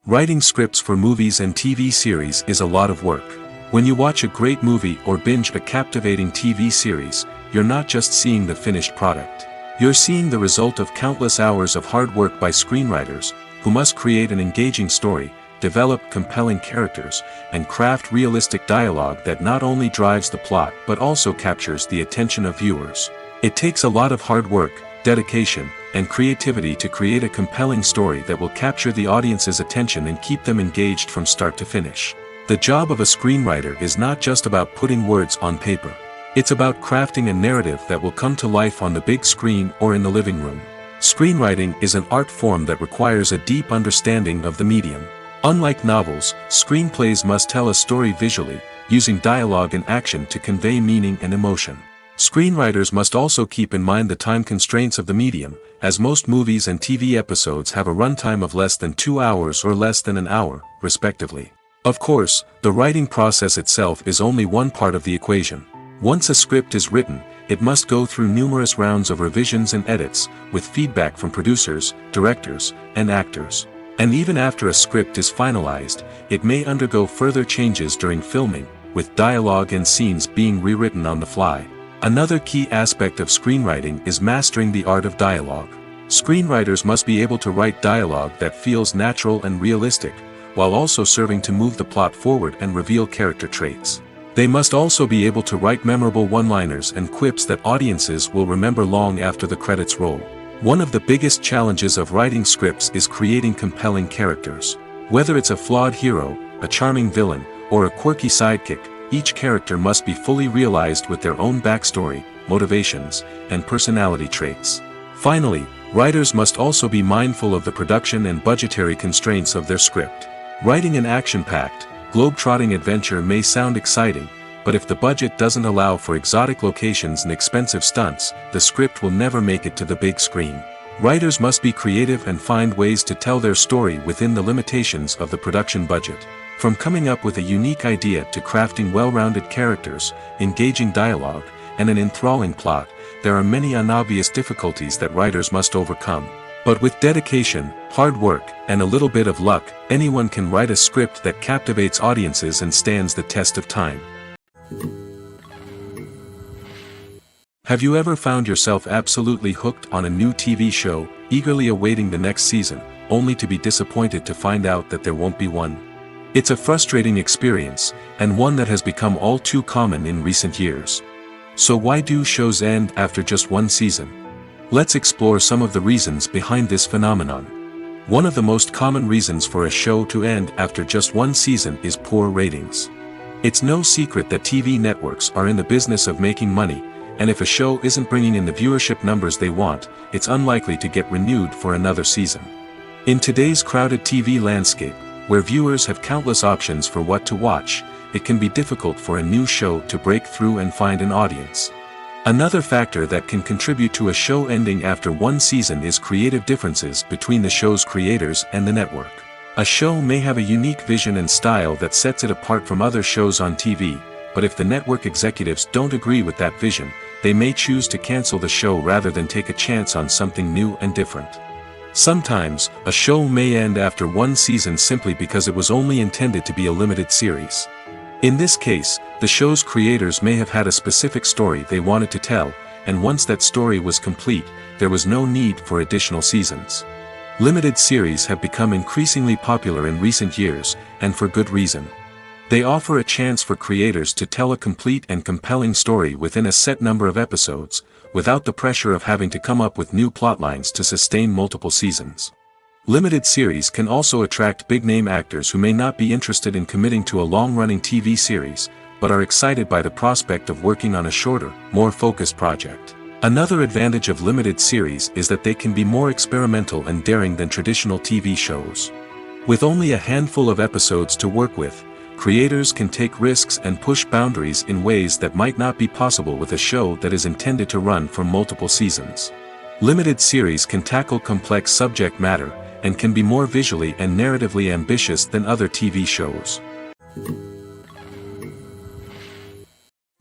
Writing scripts for movies and TV series is a lot of work. When you watch a great movie or binge a captivating TV series, you're not just seeing the finished product. You're seeing the result of countless hours of hard work by screenwriters, who must create an engaging story, develop compelling characters, and craft realistic dialogue that not only drives the plot but also captures the attention of viewers. It takes a lot of hard work, dedication, and creativity to create a compelling story that will capture the audience's attention and keep them engaged from start to finish. The job of a screenwriter is not just about putting words on paper. It's about crafting a narrative that will come to life on the big screen or in the living room. Screenwriting is an art form that requires a deep understanding of the medium. Unlike novels, screenplays must tell a story visually, using dialogue and action to convey meaning and emotion. Screenwriters must also keep in mind the time constraints of the medium, as most movies and TV episodes have a runtime of less than 2 hours or less than an hour, respectively. Of course, the writing process itself is only one part of the equation. Once a script is written, it must go through numerous rounds of revisions and edits, with feedback from producers, directors, and actors. And even after a script is finalized, it may undergo further changes during filming, with dialogue and scenes being rewritten on the fly. Another key aspect of screenwriting is mastering the art of dialogue. Screenwriters must be able to write dialogue that feels natural and realistic, while also serving to move the plot forward and reveal character traits. They must also be able to write memorable one-liners and quips that audiences will remember long after the credits roll. One of the biggest challenges of writing scripts is creating compelling characters. Whether it's a flawed hero, a charming villain, or a quirky sidekick, each character must be fully realized with their own backstory, motivations, and personality traits. Finally, writers must also be mindful of the production and budgetary constraints of their script. Writing an action-packed, globe-trotting adventure may sound exciting, but if the budget doesn't allow for exotic locations and expensive stunts, the script will never make it to the big screen. Writers must be creative and find ways to tell their story within the limitations of the production budget. From coming up with a unique idea to crafting well-rounded characters, engaging dialogue, and an enthralling plot, there are many unobvious difficulties that writers must overcome. But with dedication, hard work, and a little bit of luck, anyone can write a script that captivates audiences and stands the test of time. Have you ever found yourself absolutely hooked on a new TV show, eagerly awaiting the next season, only to be disappointed to find out that there won't be one? It's a frustrating experience, and one that has become all too common in recent years. So why do shows end after just one season? Let's explore some of the reasons behind this phenomenon. One of the most common reasons for a show to end after just one season is poor ratings. It's no secret that TV networks are in the business of making money, and if a show isn't bringing in the viewership numbers they want, it's unlikely to get renewed for another season. In today's crowded TV landscape, where viewers have countless options for what to watch, it can be difficult for a new show to break through and find an audience. Another factor that can contribute to a show ending after one season is creative differences between the show's creators and the network. A show may have a unique vision and style that sets it apart from other shows on TV, but if the network executives don't agree with that vision, they may choose to cancel the show rather than take a chance on something new and different. Sometimes, a show may end after one season simply because it was only intended to be a limited series. In this case, the show's creators may have had a specific story they wanted to tell, and once that story was complete, there was no need for additional seasons. Limited series have become increasingly popular in recent years, and for good reason. They offer a chance for creators to tell a complete and compelling story within a set number of episodes, without the pressure of having to come up with new plotlines to sustain multiple seasons. Limited series can also attract big-name actors who may not be interested in committing to a long-running TV series, but are excited by the prospect of working on a shorter, more focused project. Another advantage of limited series is that they can be more experimental and daring than traditional TV shows. With only a handful of episodes to work with, creators can take risks and push boundaries in ways that might not be possible with a show that is intended to run for multiple seasons. Limited series can tackle complex subject matter, and can be more visually and narratively ambitious than other TV shows.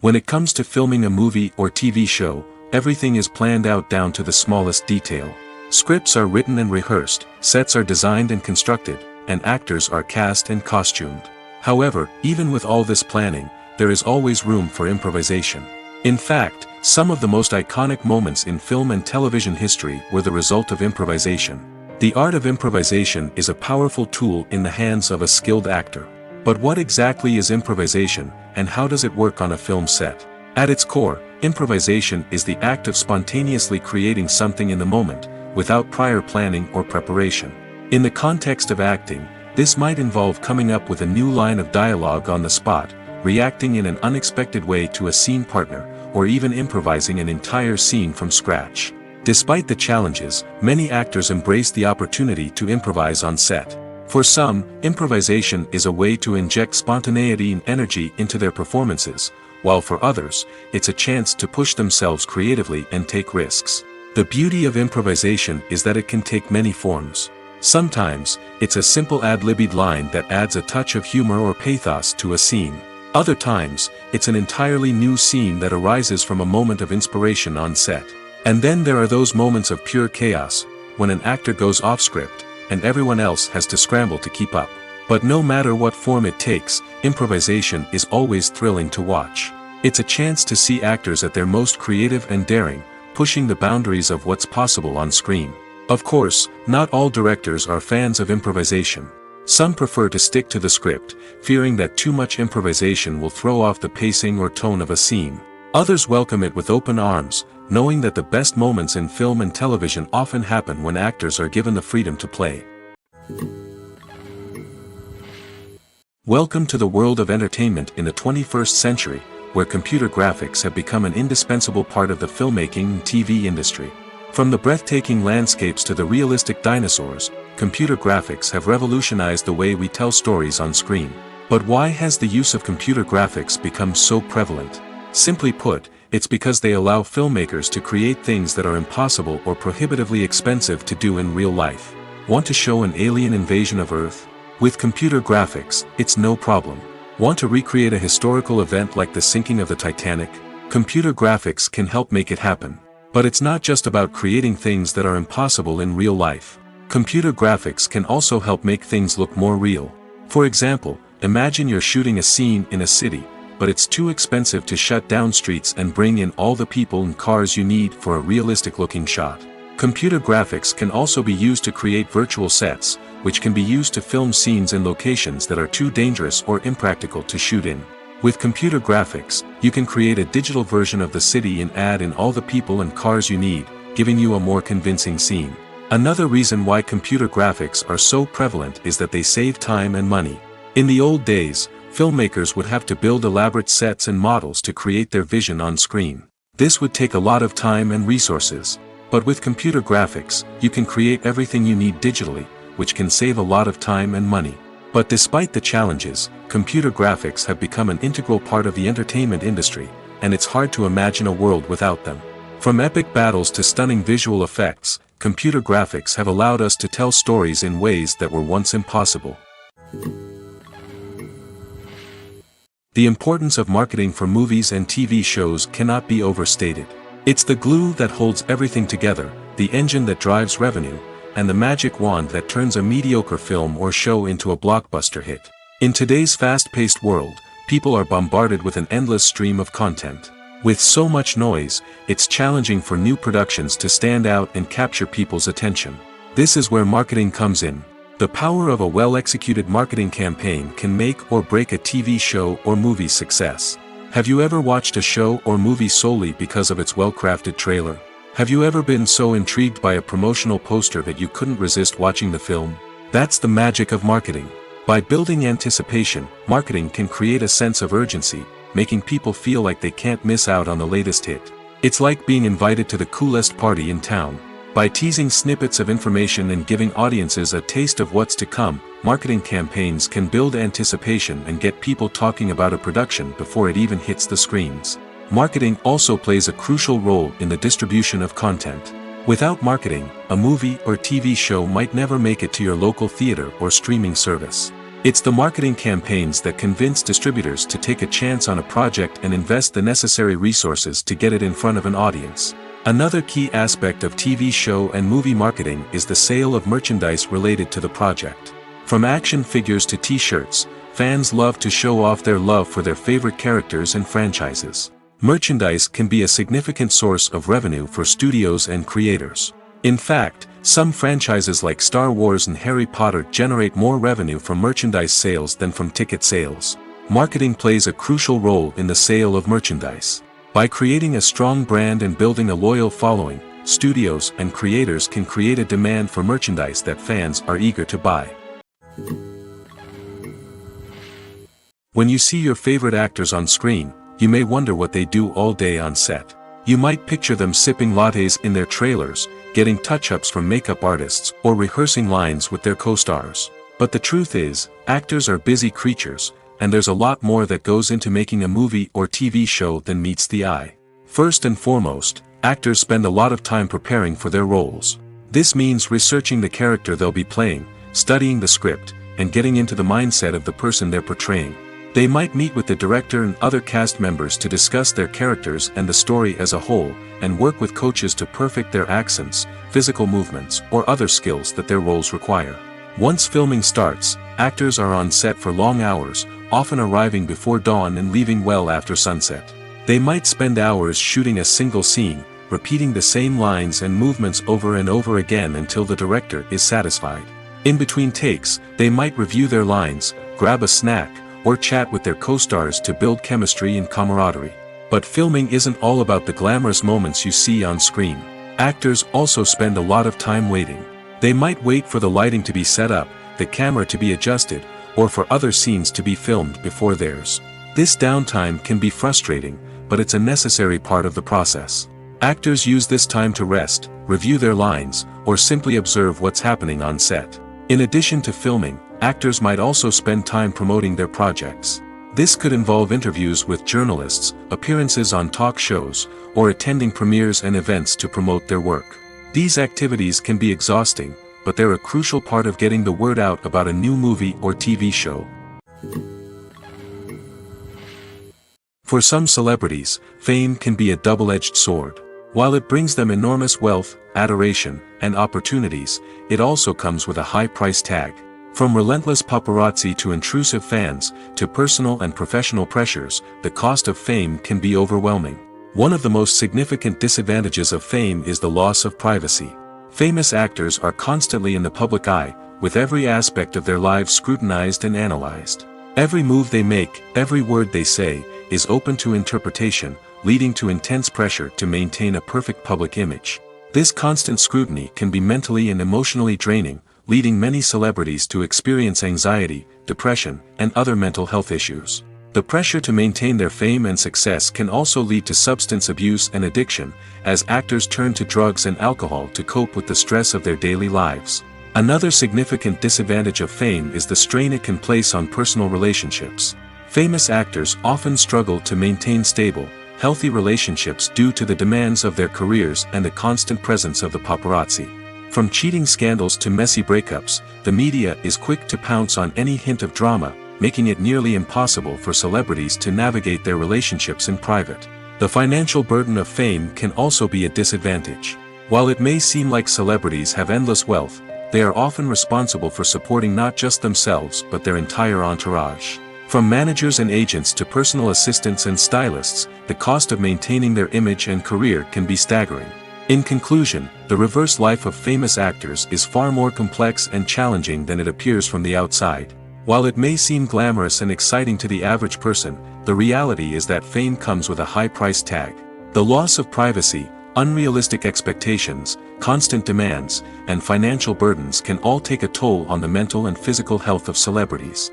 When it comes to filming a movie or TV show, everything is planned out down to the smallest detail. Scripts are written and rehearsed, sets are designed and constructed, and actors are cast and costumed. However, even with all this planning, there is always room for improvisation. In fact, some of the most iconic moments in film and television history were the result of improvisation. The art of improvisation is a powerful tool in the hands of a skilled actor. But what exactly is improvisation, and how does it work on a film set? At its core, improvisation is the act of spontaneously creating something in the moment, without prior planning or preparation. In the context of acting, This might involve coming up with a new line of dialogue on the spot, reacting in an unexpected way to a scene partner, or even improvising an entire scene from scratch. Despite the challenges, many actors embrace the opportunity to improvise on set. For some, improvisation is a way to inject spontaneity and energy into their performances, while for others, it's a chance to push themselves creatively and take risks. The beauty of improvisation is that it can take many forms. Sometimes, it's a simple ad-libbed line that adds a touch of humor or pathos to a scene. Other times, it's an entirely new scene that arises from a moment of inspiration on set. And then there are those moments of pure chaos, when an actor goes off script, and everyone else has to scramble to keep up. But no matter what form it takes, improvisation is always thrilling to watch. It's a chance to see actors at their most creative and daring, pushing the boundaries of what's possible on screen. Of course, not all directors are fans of improvisation. Some prefer to stick to the script, fearing that too much improvisation will throw off the pacing or tone of a scene. Others welcome it with open arms, knowing that the best moments in film and television often happen when actors are given the freedom to play. Welcome to the world of entertainment in the 21st century, where computer graphics have become an indispensable part of the filmmaking and TV industry. From the breathtaking landscapes to the realistic dinosaurs, computer graphics have revolutionized the way we tell stories on screen. But why has the use of computer graphics become so prevalent? Simply put, it's because they allow filmmakers to create things that are impossible or prohibitively expensive to do in real life. Want to show an alien invasion of Earth? With computer graphics, it's no problem. Want to recreate a historical event like the sinking of the Titanic? Computer graphics can help make it happen. But it's not just about creating things that are impossible in real life. Computer graphics can also help make things look more real. For example, imagine you're shooting a scene in a city, but it's too expensive to shut down streets and bring in all the people and cars you need for a realistic-looking shot. Computer graphics can also be used to create virtual sets, which can be used to film scenes in locations that are too dangerous or impractical to shoot in. With computer graphics, you can create a digital version of the city and add in all the people and cars you need, giving you a more convincing scene. Another reason why computer graphics are so prevalent is that they save time and money. In the old days, filmmakers would have to build elaborate sets and models to create their vision on screen. This would take a lot of time and resources. But with computer graphics, you can create everything you need digitally, which can save a lot of time and money. But despite the challenges, computer graphics have become an integral part of the entertainment industry, and it's hard to imagine a world without them. From epic battles to stunning visual effects, computer graphics have allowed us to tell stories in ways that were once impossible. The importance of marketing for movies and TV shows cannot be overstated. It's the glue that holds everything together, the engine that drives revenue, and the magic wand that turns a mediocre film or show into a blockbuster hit. In today's fast-paced world, people are bombarded with an endless stream of content. With so much noise, it's challenging for new productions to stand out and capture people's attention. This is where marketing comes in. The power of a well-executed marketing campaign can make or break a TV show or movie's success. Have you ever watched a show or movie solely because of its well-crafted trailer? Have you ever been so intrigued by a promotional poster that you couldn't resist watching the film? That's the magic of marketing. By building anticipation, marketing can create a sense of urgency, making people feel like they can't miss out on the latest hit. It's like being invited to the coolest party in town. By teasing snippets of information and giving audiences a taste of what's to come, marketing campaigns can build anticipation and get people talking about a production before it even hits the screens. Marketing also plays a crucial role in the distribution of content. Without marketing, a movie or TV show might never make it to your local theater or streaming service. It's the marketing campaigns that convince distributors to take a chance on a project and invest the necessary resources to get it in front of an audience. Another key aspect of TV show and movie marketing is the sale of merchandise related to the project. From action figures to t-shirts, fans love to show off their love for their favorite characters and franchises. Merchandise can be a significant source of revenue for studios and creators. In fact, some franchises like Star Wars and Harry Potter generate more revenue from merchandise sales than from ticket sales. Marketing plays a crucial role in the sale of merchandise. By creating a strong brand and building a loyal following, studios and creators can create a demand for merchandise that fans are eager to buy. When you see your favorite actors on screen, you may wonder what they do all day on set. You might picture them sipping lattes in their trailers, getting touch-ups from makeup artists, or rehearsing lines with their co-stars. But the truth is, actors are busy creatures, and there's a lot more that goes into making a movie or TV show than meets the eye. First and foremost, actors spend a lot of time preparing for their roles. This means researching the character they'll be playing, studying the script, and getting into the mindset of the person they're portraying. They might meet with the director and other cast members to discuss their characters and the story as a whole, and work with coaches to perfect their accents, physical movements, or other skills that their roles require. Once filming starts, actors are on set for long hours, often arriving before dawn and leaving well after sunset. They might spend hours shooting a single scene, repeating the same lines and movements over and over again until the director is satisfied. In between takes, they might review their lines, grab a snack, or chat with their co-stars to build chemistry and camaraderie. But filming isn't all about the glamorous moments you see on screen. Actors also spend a lot of time waiting. They might wait for the lighting to be set up, the camera to be adjusted, or for other scenes to be filmed before theirs. This downtime can be frustrating, but it's a necessary part of the process. Actors use this time to rest, review their lines, or simply observe what's happening on set. In addition to filming, actors might also spend time promoting their projects. This could involve interviews with journalists, appearances on talk shows, or attending premieres and events to promote their work. These activities can be exhausting, but they're a crucial part of getting the word out about a new movie or TV show. For some celebrities, fame can be a double-edged sword. While it brings them enormous wealth, adoration, and opportunities, it also comes with a high price tag. From relentless paparazzi to intrusive fans, to personal and professional pressures, the cost of fame can be overwhelming. One of the most significant disadvantages of fame is the loss of privacy. Famous actors are constantly in the public eye, with every aspect of their lives scrutinized and analyzed. Every move they make, every word they say, is open to interpretation, leading to intense pressure to maintain a perfect public image. This constant scrutiny can be mentally and emotionally draining, leading many celebrities to experience anxiety, depression, and other mental health issues. The pressure to maintain their fame and success can also lead to substance abuse and addiction, as actors turn to drugs and alcohol to cope with the stress of their daily lives. Another significant disadvantage of fame is the strain it can place on personal relationships. Famous actors often struggle to maintain stable, healthy relationships due to the demands of their careers and the constant presence of the paparazzi. From cheating scandals to messy breakups, the media is quick to pounce on any hint of drama, making it nearly impossible for celebrities to navigate their relationships in private. The financial burden of fame can also be a disadvantage. While it may seem like celebrities have endless wealth, they are often responsible for supporting not just themselves but their entire entourage. From managers and agents to personal assistants and stylists, the cost of maintaining their image and career can be staggering. In conclusion, the reverse life of famous actors is far more complex and challenging than it appears from the outside. While it may seem glamorous and exciting to the average person, the reality is that fame comes with a high price tag. The loss of privacy, unrealistic expectations, constant demands, and financial burdens can all take a toll on the mental and physical health of celebrities.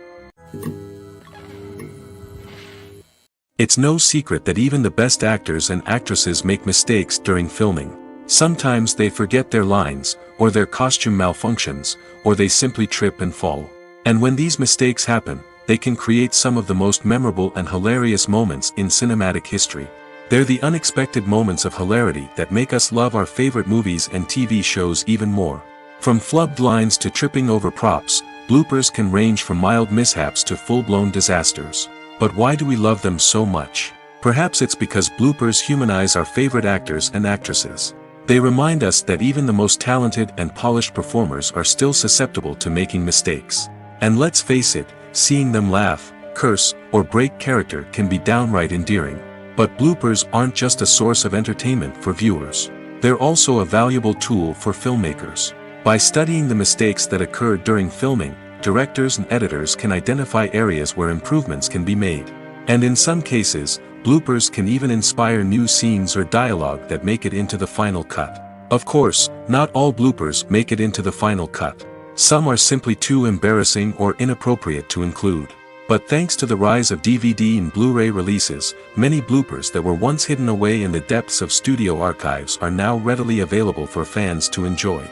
It's no secret that even the best actors and actresses make mistakes during filming. Sometimes they forget their lines, or their costume malfunctions, or they simply trip and fall. And when these mistakes happen, they can create some of the most memorable and hilarious moments in cinematic history. They're the unexpected moments of hilarity that make us love our favorite movies and TV shows even more. From flubbed lines to tripping over props, bloopers can range from mild mishaps to full-blown disasters. But why do we love them so much? Perhaps it's because bloopers humanize our favorite actors and actresses. They remind us that even the most talented and polished performers are still susceptible to making mistakes. And let's face it, seeing them laugh, curse, or break character can be downright endearing. But bloopers aren't just a source of entertainment for viewers. They're also a valuable tool for filmmakers. By studying the mistakes that occurred during filming, directors and editors can identify areas where improvements can be made. And in some cases, bloopers can even inspire new scenes or dialogue that make it into the final cut. Of course, not all bloopers make it into the final cut. Some are simply too embarrassing or inappropriate to include. But thanks to the rise of DVD and Blu-ray releases, many bloopers that were once hidden away in the depths of studio archives are now readily available for fans to enjoy.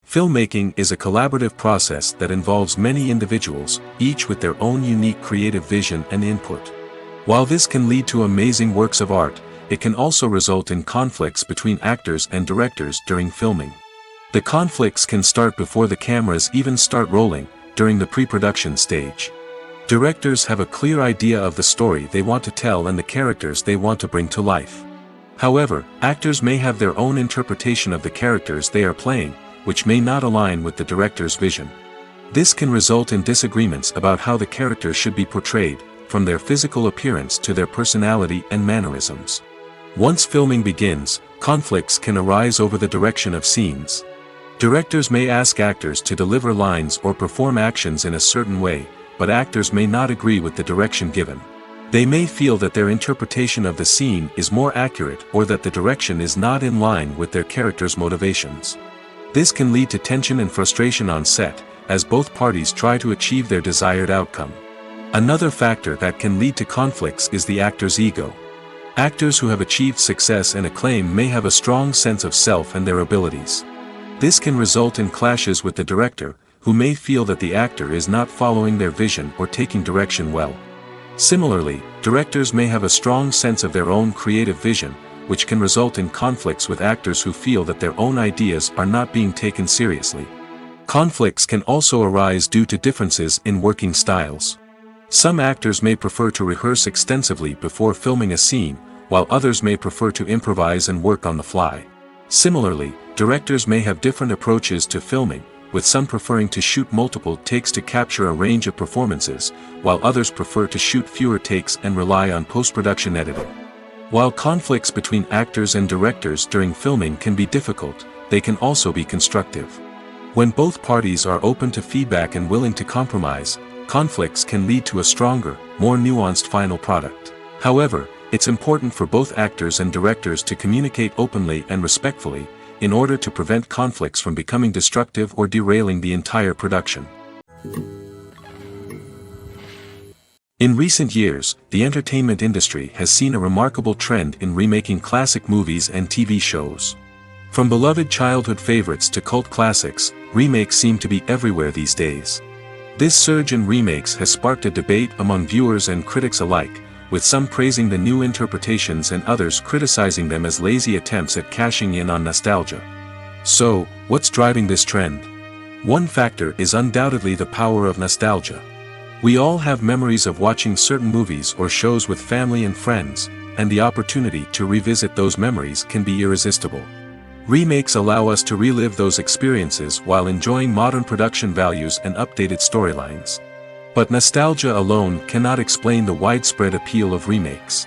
Filmmaking is a collaborative process that involves many individuals, each with their own unique creative vision and input. While this can lead to amazing works of art, it can also result in conflicts between actors and directors during filming. The conflicts can start before the cameras even start rolling, during the pre-production stage. Directors have a clear idea of the story they want to tell and the characters they want to bring to life. However, actors may have their own interpretation of the characters they are playing, which may not align with the director's vision. This can result in disagreements about how the characters should be portrayed, from their physical appearance to their personality and mannerisms. Once filming begins, conflicts can arise over the direction of scenes. Directors may ask actors to deliver lines or perform actions in a certain way, but actors may not agree with the direction given. They may feel that their interpretation of the scene is more accurate or that the direction is not in line with their character's motivations. This can lead to tension and frustration on set, as both parties try to achieve their desired outcome. Another factor that can lead to conflicts is the actor's ego. Actors who have achieved success and acclaim may have a strong sense of self and their abilities. This can result in clashes with the director, who may feel that the actor is not following their vision or taking direction well. Similarly, directors may have a strong sense of their own creative vision, which can result in conflicts with actors who feel that their own ideas are not being taken seriously. Conflicts can also arise due to differences in working styles. Some actors may prefer to rehearse extensively before filming a scene, while others may prefer to improvise and work on the fly. Similarly, directors may have different approaches to filming, with some preferring to shoot multiple takes to capture a range of performances, while others prefer to shoot fewer takes and rely on post-production editing. While conflicts between actors and directors during filming can be difficult, they can also be constructive. When both parties are open to feedback and willing to compromise, conflicts can lead to a stronger, more nuanced final product. However, it's important for both actors and directors to communicate openly and respectfully, in order to prevent conflicts from becoming destructive or derailing the entire production. In recent years, the entertainment industry has seen a remarkable trend in remaking classic movies and TV shows. From beloved childhood favorites to cult classics, remakes seem to be everywhere these days. This surge in remakes has sparked a debate among viewers and critics alike, with some praising the new interpretations and others criticizing them as lazy attempts at cashing in on nostalgia. So, what's driving this trend? One factor is undoubtedly the power of nostalgia. We all have memories of watching certain movies or shows with family and friends, and the opportunity to revisit those memories can be irresistible. Remakes allow us to relive those experiences while enjoying modern production values and updated storylines. But nostalgia alone cannot explain the widespread appeal of remakes.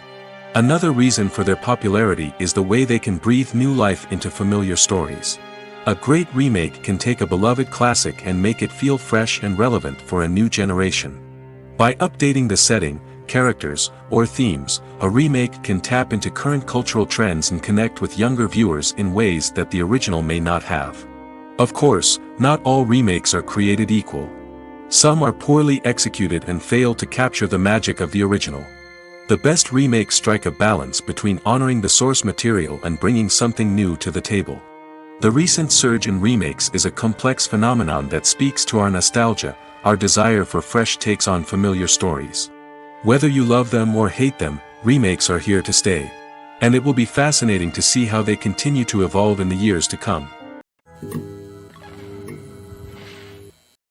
Another reason for their popularity is the way they can breathe new life into familiar stories. A great remake can take a beloved classic and make it feel fresh and relevant for a new generation. By updating the setting, characters, or themes, a remake can tap into current cultural trends and connect with younger viewers in ways that the original may not have. Of course, not all remakes are created equal. Some are poorly executed and fail to capture the magic of the original. The best remakes strike a balance between honoring the source material and bringing something new to the table. The recent surge in remakes is a complex phenomenon that speaks to our nostalgia, our desire for fresh takes on familiar stories. Whether you love them or hate them, remakes are here to stay. And it will be fascinating to see how they continue to evolve in the years to come.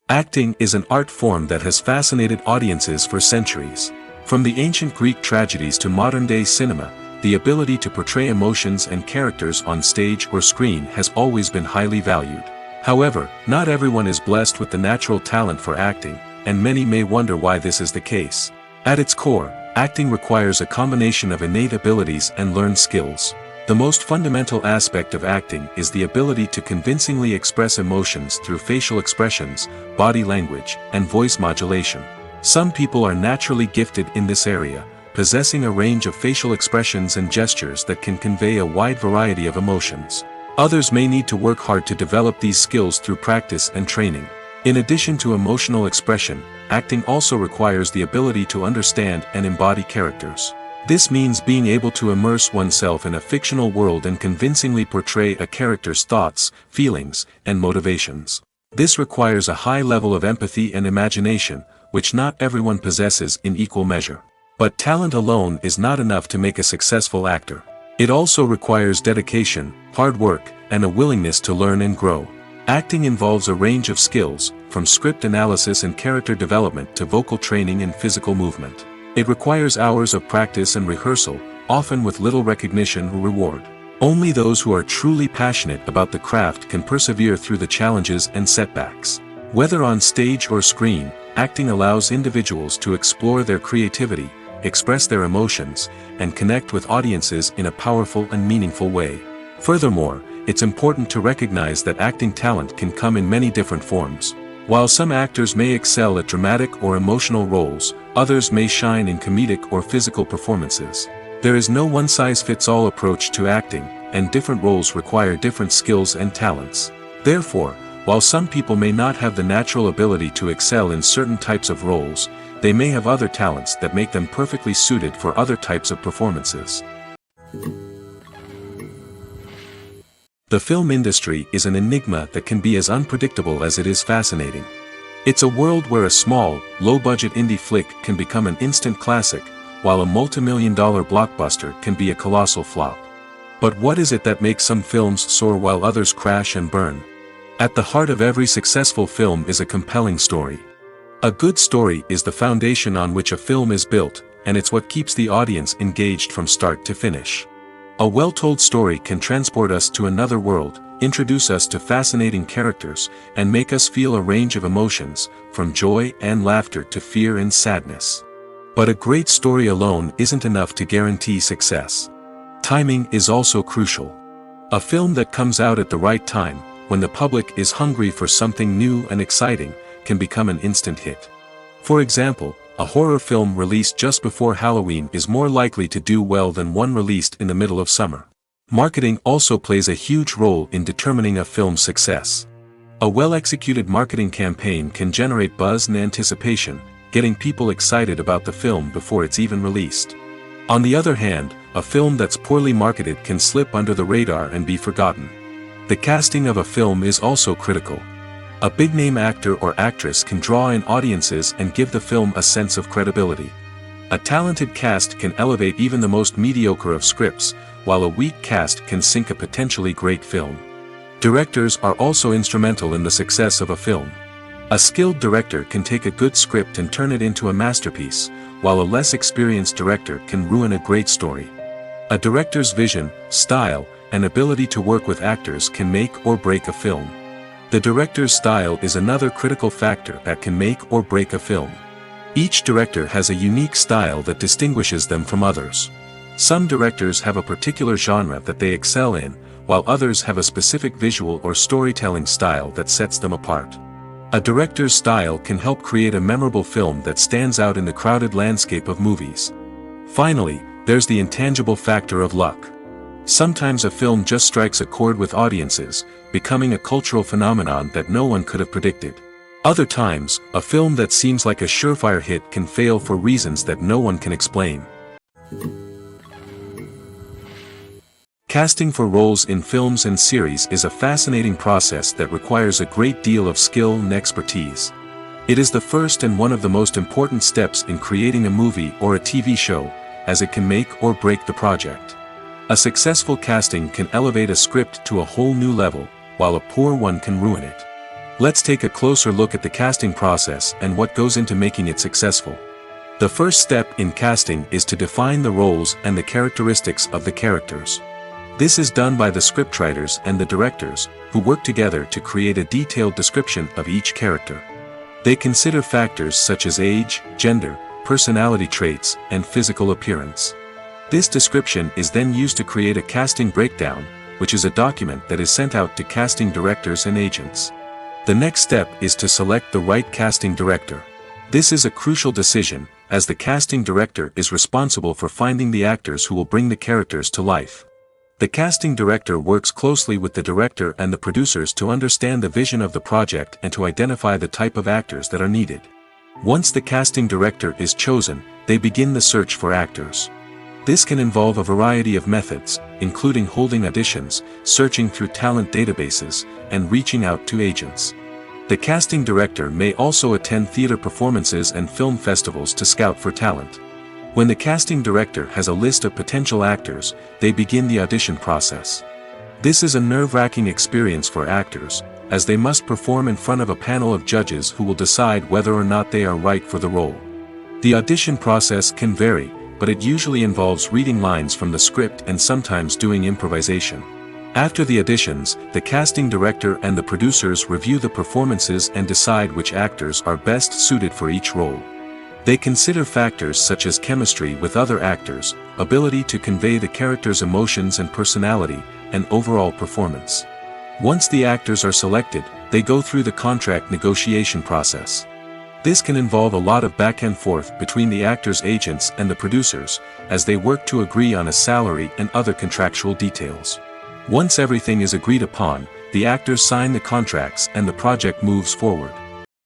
Acting is an art form that has fascinated audiences for centuries. From the ancient Greek tragedies to modern-day cinema, the ability to portray emotions and characters on stage or screen has always been highly valued. However, not everyone is blessed with the natural talent for acting, and many may wonder why this is the case. At its core, acting requires a combination of innate abilities and learned skills. The most fundamental aspect of acting is the ability to convincingly express emotions through facial expressions, body language, and voice modulation. Some people are naturally gifted in this area, possessing a range of facial expressions and gestures that can convey a wide variety of emotions. Others may need to work hard to develop these skills through practice and training. In addition to emotional expression, acting also requires the ability to understand and embody characters. This means being able to immerse oneself in a fictional world and convincingly portray a character's thoughts, feelings, and motivations. This requires a high level of empathy and imagination, which not everyone possesses in equal measure. But talent alone is not enough to make a successful actor. It also requires dedication, hard work, and a willingness to learn and grow. Acting involves a range of skills, from script analysis and character development to vocal training and physical movement. It requires hours of practice and rehearsal, often with little recognition or reward. Only those who are truly passionate about the craft can persevere through the challenges and setbacks. Whether on stage or screen, acting allows individuals to explore their creativity, express their emotions, and connect with audiences in a powerful and meaningful way. Furthermore, it's important to recognize that acting talent can come in many different forms. While some actors may excel at dramatic or emotional roles, others may shine in comedic or physical performances. There is no one-size-fits-all approach to acting, and different roles require different skills and talents. Therefore, while some people may not have the natural ability to excel in certain types of roles, they may have other talents that make them perfectly suited for other types of performances. The film industry is an enigma that can be as unpredictable as it is fascinating. It's a world where a small, low-budget indie flick can become an instant classic, while a multi-million-dollar blockbuster can be a colossal flop. But what is it that makes some films soar while others crash and burn? At the heart of every successful film is a compelling story. A good story is the foundation on which a film is built, and it's what keeps the audience engaged from start to finish. A well-told story can transport us to another world, introduce us to fascinating characters, and make us feel a range of emotions, from joy and laughter to fear and sadness. But a great story alone isn't enough to guarantee success. Timing is also crucial. A film that comes out at the right time, when the public is hungry for something new and exciting, can become an instant hit. For example, a horror film released just before Halloween is more likely to do well than one released in the middle of summer. Marketing also plays a huge role in determining a film's success. A well-executed marketing campaign can generate buzz and anticipation, getting people excited about the film before it's even released. On the other hand, a film that's poorly marketed can slip under the radar and be forgotten. The casting of a film is also critical. A big-name actor or actress can draw in audiences and give the film a sense of credibility. A talented cast can elevate even the most mediocre of scripts, while a weak cast can sink a potentially great film. Directors are also instrumental in the success of a film. A skilled director can take a good script and turn it into a masterpiece, while a less experienced director can ruin a great story. A director's vision, style, and ability to work with actors can make or break a film. The director's style is another critical factor that can make or break a film. Each director has a unique style that distinguishes them from others. Some directors have a particular genre that they excel in, while others have a specific visual or storytelling style that sets them apart. A director's style can help create a memorable film that stands out in the crowded landscape of movies. Finally, there's the intangible factor of luck. Sometimes a film just strikes a chord with audiences, becoming a cultural phenomenon that no one could have predicted. Other times, a film that seems like a surefire hit can fail for reasons that no one can explain. Casting for roles in films and series is a fascinating process that requires a great deal of skill and expertise. It is the first and one of the most important steps in creating a movie or a TV show, as it can make or break the project. A successful casting can elevate a script to a whole new level, while a poor one can ruin it. Let's take a closer look at the casting process and what goes into making it successful. The first step in casting is to define the roles and the characteristics of the characters. This is done by the scriptwriters and the directors, who work together to create a detailed description of each character. They consider factors such as age, gender, personality traits, and physical appearance. This description is then used to create a casting breakdown, which is a document that is sent out to casting directors and agents. The next step is to select the right casting director. This is a crucial decision, as the casting director is responsible for finding the actors who will bring the characters to life. The casting director works closely with the director and the producers to understand the vision of the project and to identify the type of actors that are needed. Once the casting director is chosen, they begin the search for actors. This can involve a variety of methods, including holding auditions, searching through talent databases, and reaching out to agents. The casting director may also attend theater performances and film festivals to scout for talent. When the casting director has a list of potential actors, they begin the audition process. This is a nerve-wracking experience for actors, as they must perform in front of a panel of judges who will decide whether or not they are right for the role. The audition process can vary, but it usually involves reading lines from the script and sometimes doing improvisation. After the auditions, the casting director and the producers review the performances and decide which actors are best suited for each role. They consider factors such as chemistry with other actors, ability to convey the character's emotions and personality, and overall performance. Once the actors are selected, they go through the contract negotiation process. This can involve a lot of back and forth between the actors' agents and the producers, as they work to agree on a salary and other contractual details. Once everything is agreed upon, the actors sign the contracts and the project moves forward.